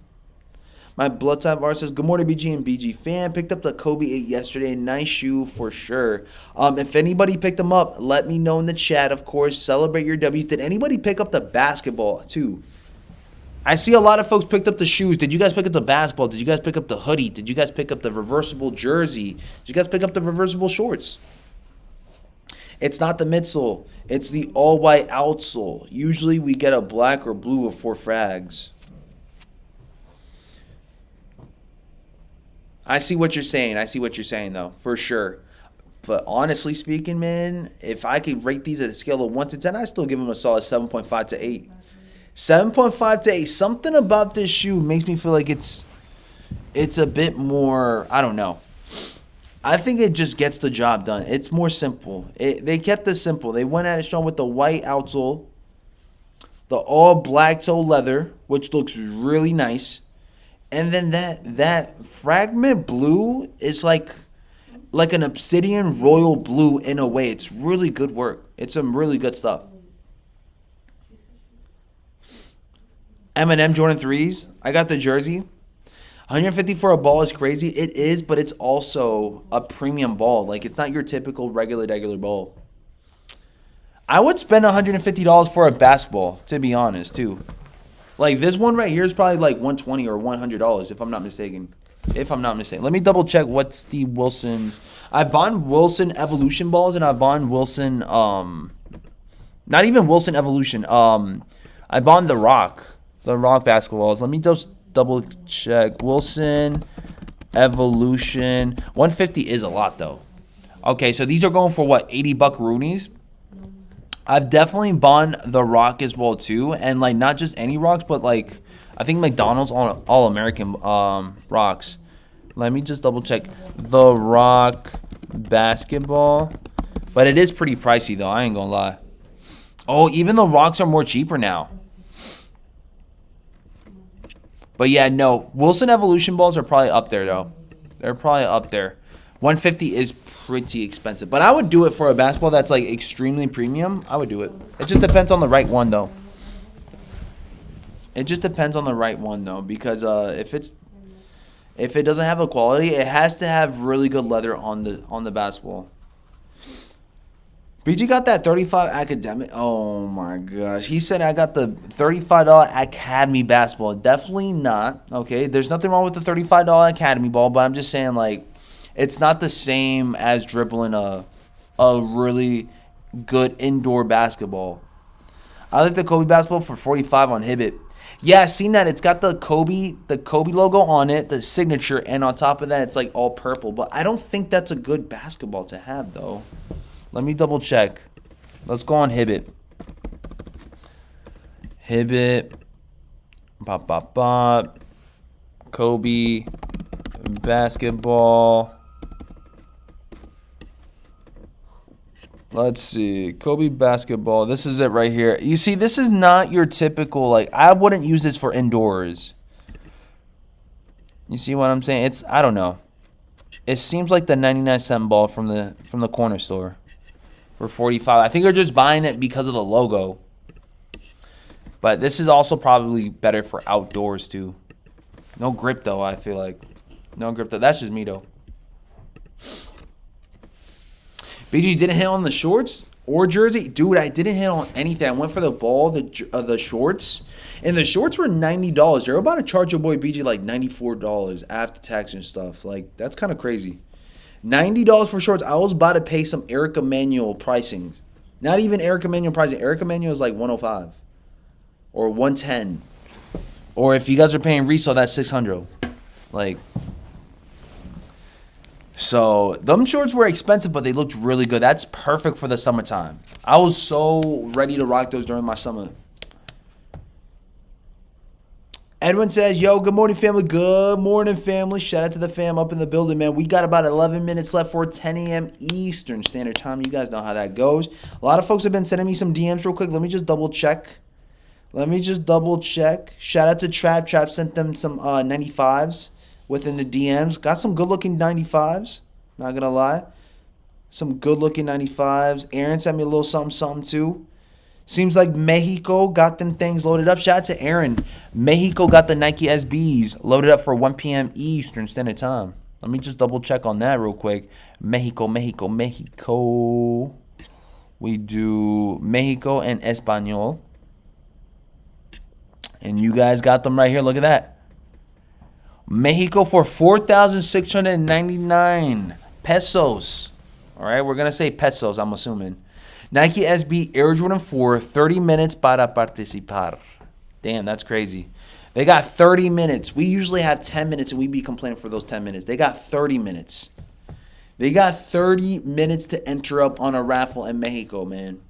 My blood type R says, good morning, BG and BG fan. Picked up the Kobe 8 yesterday. Nice shoe for sure. If anybody picked them up, let me know in the chat, of course. Celebrate your W's. Did anybody pick up the basketball, too? I see a lot of folks picked up the shoes. Did you guys pick up the basketball? Did you guys pick up the hoodie? Did you guys pick up the reversible jersey? Did you guys pick up the reversible shorts? It's not the midsole. It's the all-white outsole. Usually we get a black or blue with 4 frags. I see what you're saying, though, for sure. But honestly speaking, man, if I could rate these at a scale of 1 to 10, I'd still give them a solid 7.5 to 8. 7.5 to 8. Something about this shoe makes me feel like it's a bit more, I don't know. I think it just gets the job done. It's more simple. They kept it simple. They went at it strong with the white outsole. the all black toe leather, which looks really nice. And then that fragment blue is like an obsidian royal blue in a way. It's really good work. It's some really good stuff. M&M Jordan 3s. I got the jersey. 150 for a ball is crazy. It is, but it's also a premium ball. Like, it's not your typical regular ball. I would spend $150 for a basketball, to be honest, too. Like, this one right here is probably like $120 or $100, if I'm not mistaken. Let me double check what's the Wilson. I've bought Wilson Evolution balls, and I've bought Wilson, not even Wilson Evolution. I bought the Rock basketballs. Let me just double check. Wilson Evolution. 150 is a lot, though. Okay, so these are going for what, 80 buck Roonies? I've definitely bought the Rock as well too, and like not just any rocks, but like I think McDonald's all American rocks. Let me just double check the Rock basketball, but it is pretty pricey though. I ain't gonna lie. Oh, even the rocks are more cheaper now. But yeah, no, Wilson Evolution balls are probably up there though. They're probably up there. 150 is pretty expensive, but I would do it for a basketball that's like extremely premium. I would do it. It just depends on the right one though. Because if it doesn't have a quality, it has to have really good leather on the basketball. BG got that 35 academic. Oh my gosh. He said I got the $35 Academy basketball. Definitely not. Okay. There's nothing wrong with the $35 Academy ball, but I'm just saying like it's not the same as dribbling a really good indoor basketball. I like the Kobe basketball for $45 on Hibbit. Yeah, I seen that. It's got the Kobe logo on it, the signature, and on top of that, it's like all purple. But I don't think that's a good basketball to have, though. Let me double check. Let's go on Hibbit. Hibbit. Kobe basketball. Let's see. Kobe basketball. This is it right here. You see, this is not your typical, like, I wouldn't use this for indoors. You see what I'm saying? I don't know. It seems like the 99-cent ball from the corner store for $45. I think they're just buying it because of the logo. But this is also probably better for outdoors, too. No grip, though, I feel like. No grip, though. That's just me, though. BG didn't hit on the shorts or jersey. Dude, I didn't hit on anything. I went for the ball, the shorts. And the shorts were $90. They're about to charge your boy BG like $94 after tax and stuff. Like, that's kind of crazy. $90 for shorts. I was about to pay some Eric Emanuel pricing. Not even Eric Emanuel pricing. Eric Emanuel is like $105 or $110. Or if you guys are paying resale, that's $600. Like... So, them shorts were expensive, but they looked really good. That's perfect for the summertime. I was so ready to rock those during my summer. Edwin says, yo, good morning, family. Good morning, family. Shout out to the fam up in the building, man. We got about 11 minutes left for 10 a.m. Eastern Standard Time. You guys know how that goes. A lot of folks have been sending me some DMs real quick. Let me just double check. Shout out to Trap. Trap sent them some 95s. Within the DMs. Got some good-looking 95s. Not going to lie. Some good-looking 95s. Aaron sent me a little something, too. Seems like Mexico got them things loaded up. Shout out to Aaron. Mexico got the Nike SBs loaded up for 1 p.m. Eastern Standard Time. Let me just double-check on that real quick. Mexico. We do Mexico and Espanol. And you guys got them right here. Look at that. Mexico for 4,699 pesos. All right, we're going to say pesos, I'm assuming. Nike SB Air Jordan 4, 30 minutes para participar. Damn, that's crazy. They got 30 minutes. We usually have 10 minutes, and we be complaining for those 10 minutes. They got 30 minutes. They got 30 minutes to enter up on a raffle in Mexico, man.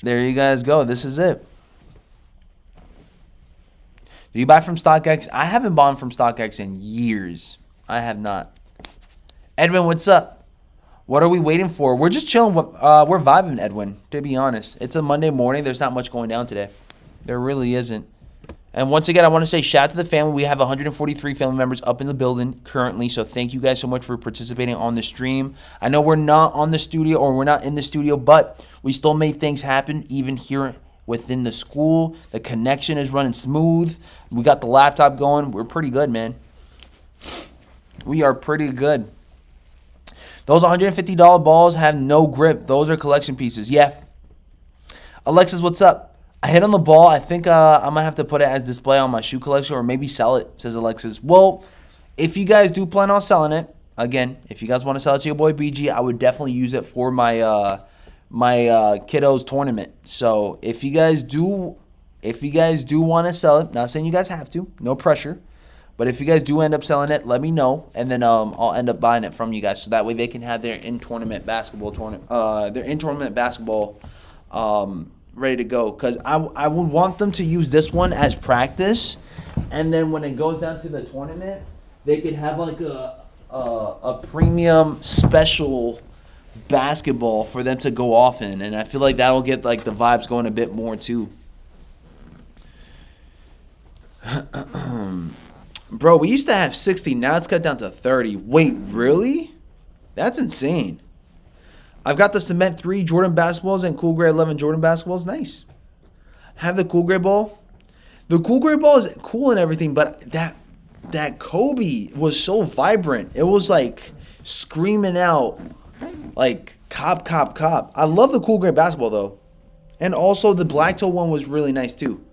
There you guys go. This is it. Do you buy from StockX? I haven't bought from StockX in years. I have not. Edwin, what's up? What are we waiting for? We're just chilling. We're vibing, Edwin, to be honest. It's a Monday morning. There's not much going down today. There really isn't. And once again, I want to say shout out to the family. We have 143 family members up in the building currently. So thank you guys so much for participating on the stream. I know we're not on the studio or we're not in the studio, but we still made things happen even here within the school. The connection is running smooth. We got the laptop going. We're pretty good, man. We are pretty good. Those $150 balls have no grip. Those are collection pieces. Yeah. Alexis, what's up? I hit on the ball. I think I might have to put it as display on my shoe collection or maybe sell it, says Alexis. Well, if you guys do plan on selling it, again, if you guys want to sell it to your boy BG, I would definitely use it for my kiddos tournament. So if you guys do want to sell it, not saying you guys have to, no pressure. But if you guys do end up selling it, let me know, and then I'll end up buying it from you guys, so that way they can have their in-tournament basketball ready to go. Because I would want them to use this one as practice, and then when it goes down to the tournament, they could have like a premium special basketball for them to go off in, and I feel like that will get like the vibes going a bit more too. Bro, we used to have 60. Now it's cut down to 30. Wait, really? That's insane. I've got the Cement 3 Jordan basketballs and Cool Gray 11 Jordan basketballs. Nice. Have the Cool Gray ball. The Cool Gray ball is cool and everything, but that Kobe was so vibrant. It was like screaming out like cop, cop, cop. I love the Cool Gray basketball though. And also the Black Toe one was really nice too.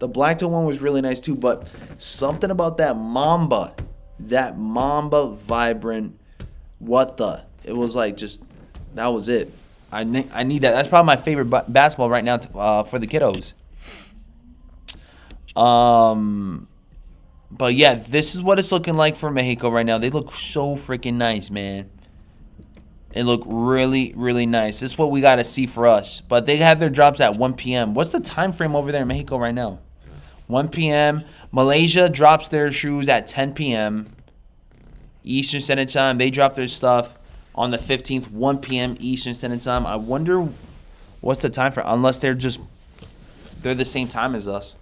The Black Toe one was really nice too, but something about that Mamba vibrant, it was like just, that was it. I need that. That's probably my favorite basketball right now for the kiddos. But yeah, this is what it's looking like for Mexico right now. They look so freaking nice, man. They look really, really nice. This is what we got to see for us. But they have their drops at 1 p.m. What's the time frame over there in Mexico right now? 1 p.m. Malaysia drops their shoes at 10 p.m. Eastern Standard Time. They drop their stuff on the 15th, 1 p.m. Eastern Standard Time. I wonder what's the time for, unless they're the same time as us.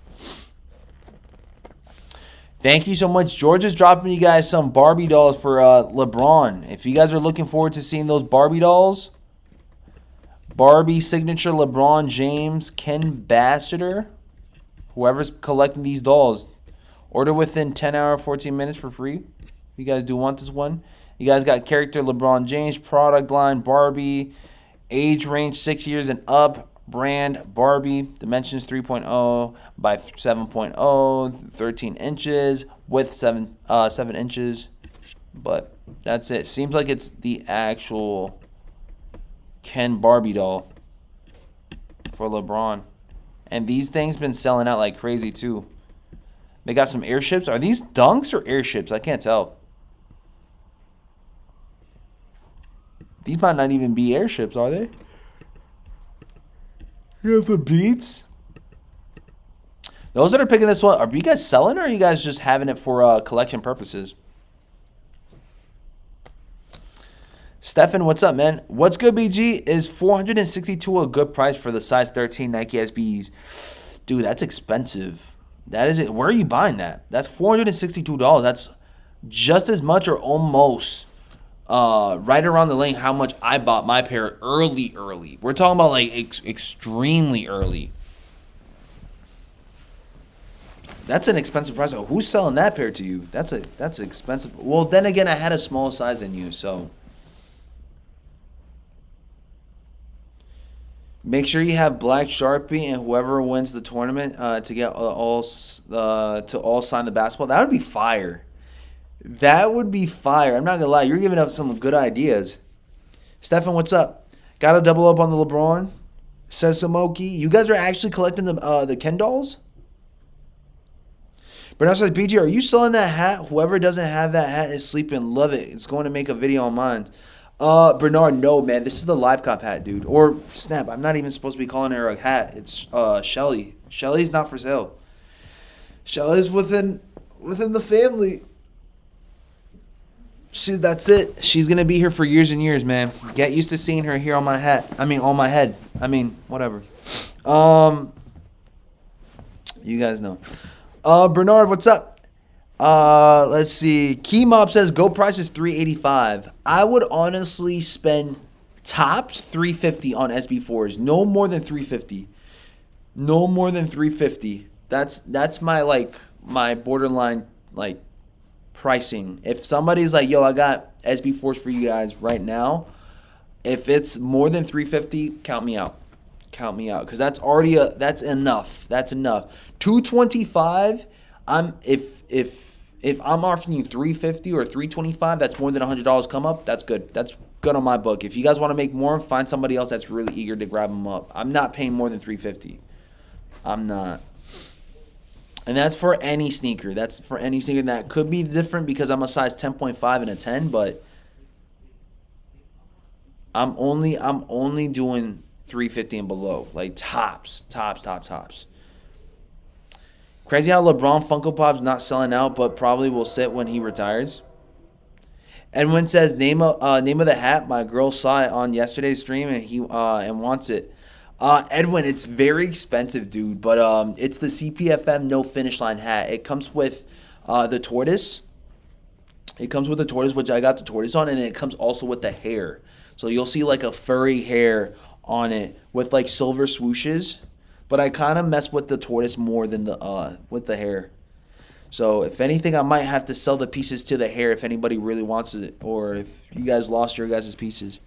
Thank you so much. George is dropping you guys some Barbie dolls for LeBron. If you guys are looking forward to seeing those Barbie dolls, Barbie signature LeBron James Ken Ambassador. Whoever's collecting these dolls, order within 10 hours, 14 minutes for free. You guys do want this one. You guys got character LeBron James, product line Barbie, age range 6 years and up, brand Barbie, dimensions 3.0 by 7.0, 13 inches, width 7 inches. But that's it. Seems like it's the actual Ken Barbie doll for LeBron. And these things been selling out like crazy too. They got some airships. Are these dunks or airships? I can't tell. These might not even be airships, are they? Here's the Beats. Those that are picking this one, are you guys selling or are you guys just having it for collection purposes? Stefan, what's up, man? What's good, BG? Is $462 a good price for the size 13 Nike SBs? Dude, that's expensive. That is it. Where are you buying that? That's $462. That's just as much or almost right around the lane how much I bought my pair early. We're talking about like extremely early. That's an expensive price. Oh, who's selling that pair to you? That's expensive. Well, then again, I had a small size than you, so. Make sure you have Black Sharpie and whoever wins the tournament to get all sign the basketball. That would be fire. That would be fire. I'm not gonna lie. You're giving up some good ideas. Stefan, what's up? Got to double up on the LeBron. Sesamoki. You guys are actually collecting the Ken dolls? Bernard says, BG, are you selling that hat? Whoever doesn't have that hat is sleeping. Love it. It's going to make a video on mine. Bernard, no, man. This is the Live Cop hat, dude. Or, snap, I'm not even supposed to be calling her a hat. It's Shelly. Shelly's not for sale. Shelly's within the family. That's it. She's gonna be here for years and years, man. Get used to seeing her here on my hat. On my head. Whatever. You guys know. Bernard, what's up? Let's see. Key Mob says go price is $385. I would honestly spend tops $350 on SB4s. No more than $350. No more than $350. That's my borderline pricing. If somebody's like, yo, I got SB4s for you guys right now, if it's more than $350, count me out. Count me out, because that's enough. That's enough. $225. If I'm offering you $350 or $325, that's more than $100 come up. That's good. That's good on my book. If you guys want to make more, find somebody else that's really eager to grab them up. I'm not paying more than $350. I'm not. And that's for any sneaker. That's for any sneaker. That could be different because I'm a size 10.5 and a 10, but I'm only doing $350 and below. Like tops. Crazy how LeBron Funko Pop's not selling out, but probably will sit when he retires. Edwin says name of the hat. My girl saw it on yesterday's stream and wants it. Edwin, it's very expensive, dude, but it's the CPFM no finish line hat. It comes with the tortoise. It comes with the tortoise, which I got the tortoise on, and it comes also with the hair. So you'll see like a furry hair on it with like silver swooshes. But I kind of mess with the tortoise more than with the hair. So if anything, I might have to sell the pieces to the hair if anybody really wants it, or if you guys lost your guys' pieces.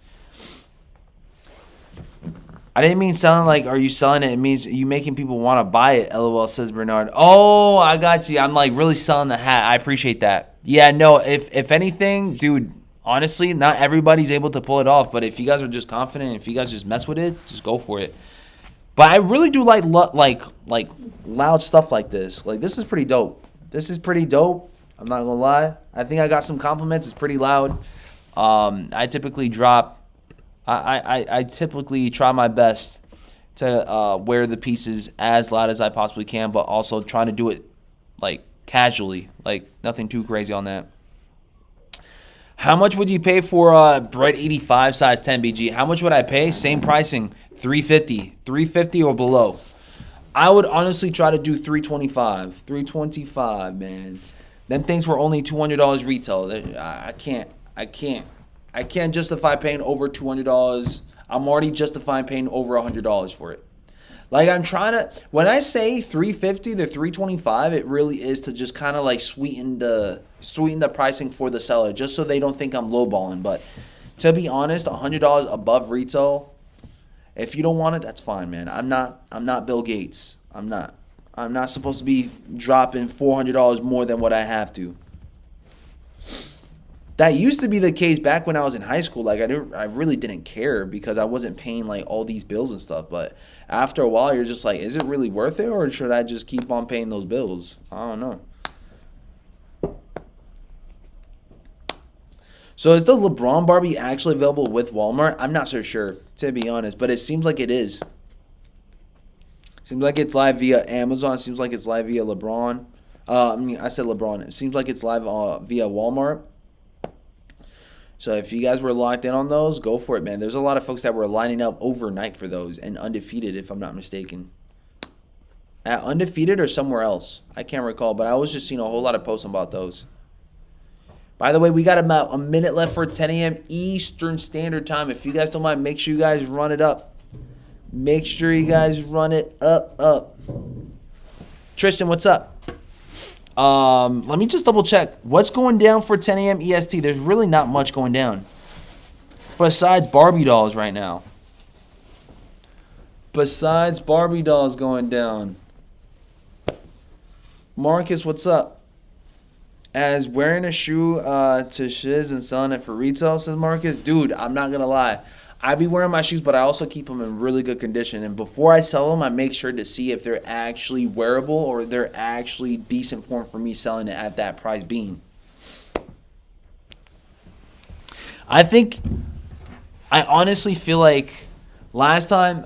I didn't mean selling like, are you selling it? It means you making people want to buy it, LOL, says Bernard. Oh, I got you. I'm like really selling the hat. I appreciate that. Yeah, no, if anything, dude, honestly, not everybody's able to pull it off. But if you guys are just confident, if you guys just mess with it, just go for it. But I really do like loud stuff like this. Like, this is pretty dope. This is pretty dope. I'm not going to lie. I think I got some compliments. It's pretty loud. I typically try my best to wear the pieces as loud as I possibly can, but also trying to do it like casually, like nothing too crazy on that. How much would you pay for Bright 85 size 10 BG? How much would I pay? Same pricing, $350 or below. I would honestly try to do $325, man. Them things were only $200 retail. I can't justify paying over $200. I'm already justifying paying over $100 for it. Like, I'm trying to, when I say $350 to $325, it really is to just kind of like sweeten the pricing for the seller, just so they don't think I'm lowballing. But to be honest, $100 above retail, if you don't want it, that's fine, man. I'm not Bill Gates. I'm not supposed to be dropping $400 more than what I have to. That used to be the case back when I was in high school. Like, I really didn't care because I wasn't paying like all these bills and stuff. But after a while, you're just like, is it really worth it, or should I just keep on paying those bills? I don't know. So is the LeBron Barbie actually available with Walmart? I'm not so sure, to be honest, but it seems like it is. Seems like it's live via Amazon. Seems like it's live via LeBron. I said LeBron. It seems like it's live via Walmart. So if you guys were locked in on those, go for it, man. There's a lot of folks that were lining up overnight for those, and Undefeated, if I'm not mistaken. At Undefeated or somewhere else. I can't recall, but I was just seeing a whole lot of posts about those. By the way, we got about a minute left for 10 a.m. Eastern Standard Time. If you guys don't mind, make sure you guys run it up. Make sure you guys run it up. Tristan, what's up? Let me just double check. What's going down for 10 a.m. EST? There's really not much going down. Besides Barbie dolls right now. Besides Barbie dolls going down. Marcus, what's up? As wearing a shoe to shiz and selling it for retail, says Marcus. Dude, I'm not going to lie. I be wearing my shoes, but I also keep them in really good condition. And before I sell them, I make sure to see if they're actually wearable or they're actually decent form for me selling it at that price being. I honestly feel like last time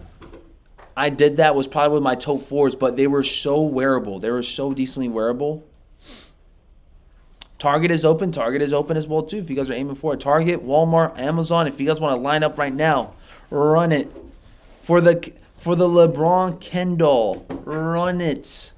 I did that was probably with my Taupe 4s, but they were so wearable. They were so decently wearable. Target is open. Target is open as well too. If you guys are aiming for it, Target, Walmart, Amazon. If you guys want to line up right now, run it for the LeBron Kendall. Run it.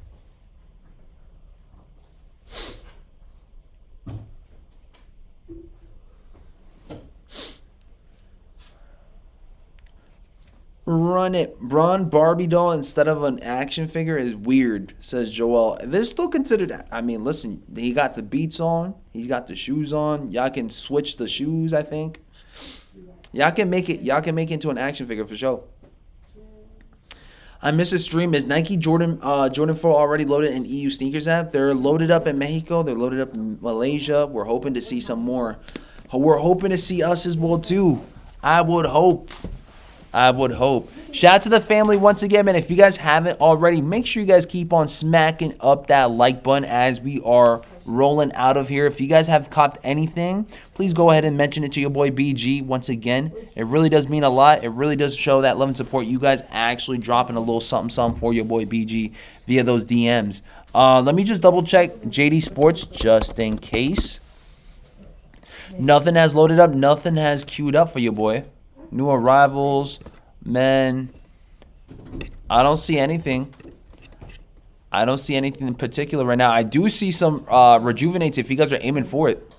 Run it. Braun Barbie doll instead of an action figure is weird, says Joel. They're still considered. I mean, listen, he got the beats on. He got the shoes on. Y'all can switch the shoes, I think. Y'all can make it into an action figure for sure. I miss a stream. Is Nike Jordan 4 already loaded in EU Snkrs app? They're loaded up in Mexico. They're loaded up in Malaysia. We're hoping to see some more. We're hoping to see us as well too. I would hope. Shout out to the family once again, man. If you guys haven't already, make sure you guys keep on smacking up that like button as we are rolling out of here. If you guys have copped anything, please go ahead and mention it to your boy BG once again. It really does mean a lot. It really does show that love and support. You guys actually dropping a little something for your boy BG via those DMs. Let me just double check JD Sports just in case. Nothing has loaded up. Nothing has queued up for your boy. New arrivals, men. I don't see anything. I don't see anything in particular right now. I do see some rejuvenates if you guys are aiming for it.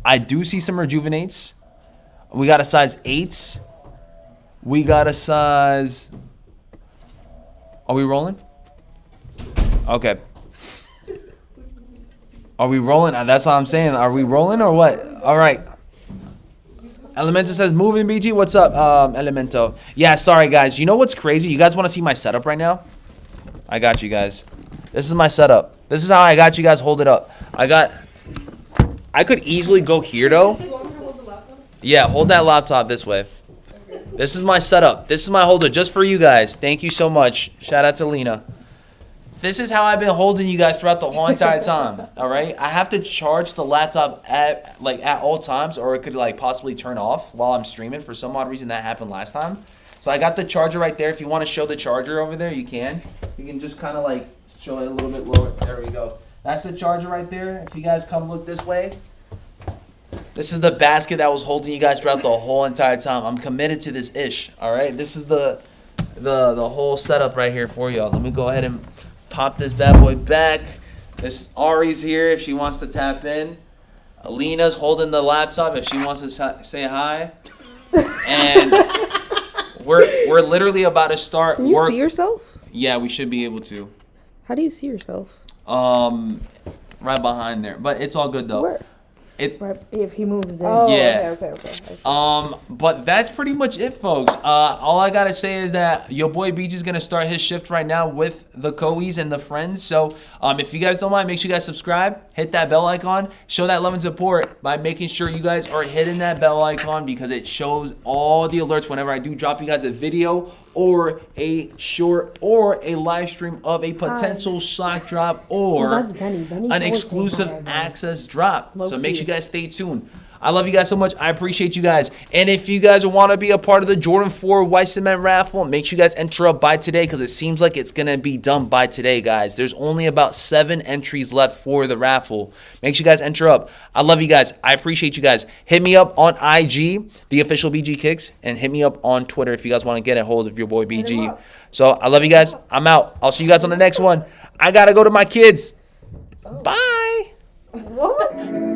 I do see some rejuvenates. We got a size 8. We got a size... Are we rolling? Okay. Are we rolling? That's what I'm saying. Are we rolling or what? All right. Elemento says, moving BG. What's up, Elemento? Yeah, sorry, guys. You know what's crazy? You guys want to see my setup right now? I got you guys. This is my setup. This is how I got you guys. Hold it up. I could easily go here, though. Yeah, hold that laptop this way. This is my setup. This is my holder just for you guys. Thank you so much. Shout out to Lena. This is how I've been holding you guys throughout the whole entire time. All right, I have to charge the laptop at all times, or it could possibly turn off while I'm streaming. For some odd reason, that happened last time. So I got the charger right there. If you want to show the charger over there, you can. You can just kind of show it a little bit lower. There we go. That's the charger right there. If you guys come look this way, this is the basket that was holding you guys throughout the whole entire time. I'm committed to this ish. All right, this is the whole setup right here for y'all. Let me go ahead and pop this bad boy back. This Ari's here if she wants to tap in. Alina's holding the laptop if she wants to say hi. And we're literally about to start. Can you see yourself? Yeah, we should be able to. How do you see yourself? Right behind there. But it's all good though. Where? If he moves in. Oh, yeah. Okay. But that's pretty much it, folks. All I gotta say is that your boy BG is gonna start his shift right now with the Coeys and the friends. So, if you guys don't mind, make sure you guys subscribe, hit that bell icon, show that love and support by making sure you guys are hitting that bell icon because it shows all the alerts whenever I do drop you guys a video or a short or a live stream of a potential shock drop or That's Benny. Benny's an always exclusive saying hi, access drop. So make sure key. you guys stay tuned. I love you guys so much. I appreciate you guys. And if you guys want to be a part of the Jordan 4 White Cement raffle, make sure you guys enter up by today because it seems like it's going to be done by today, guys. There's only about 7 entries left for the raffle. Make sure you guys enter up. I love you guys. I appreciate you guys. Hit me up on IG, the official BG Kicks, and hit me up on Twitter if you guys want to get a hold of your boy BG. So I love you guys. I'm out. I'll see you guys on the next one. I got to go to my kids. Bye. What was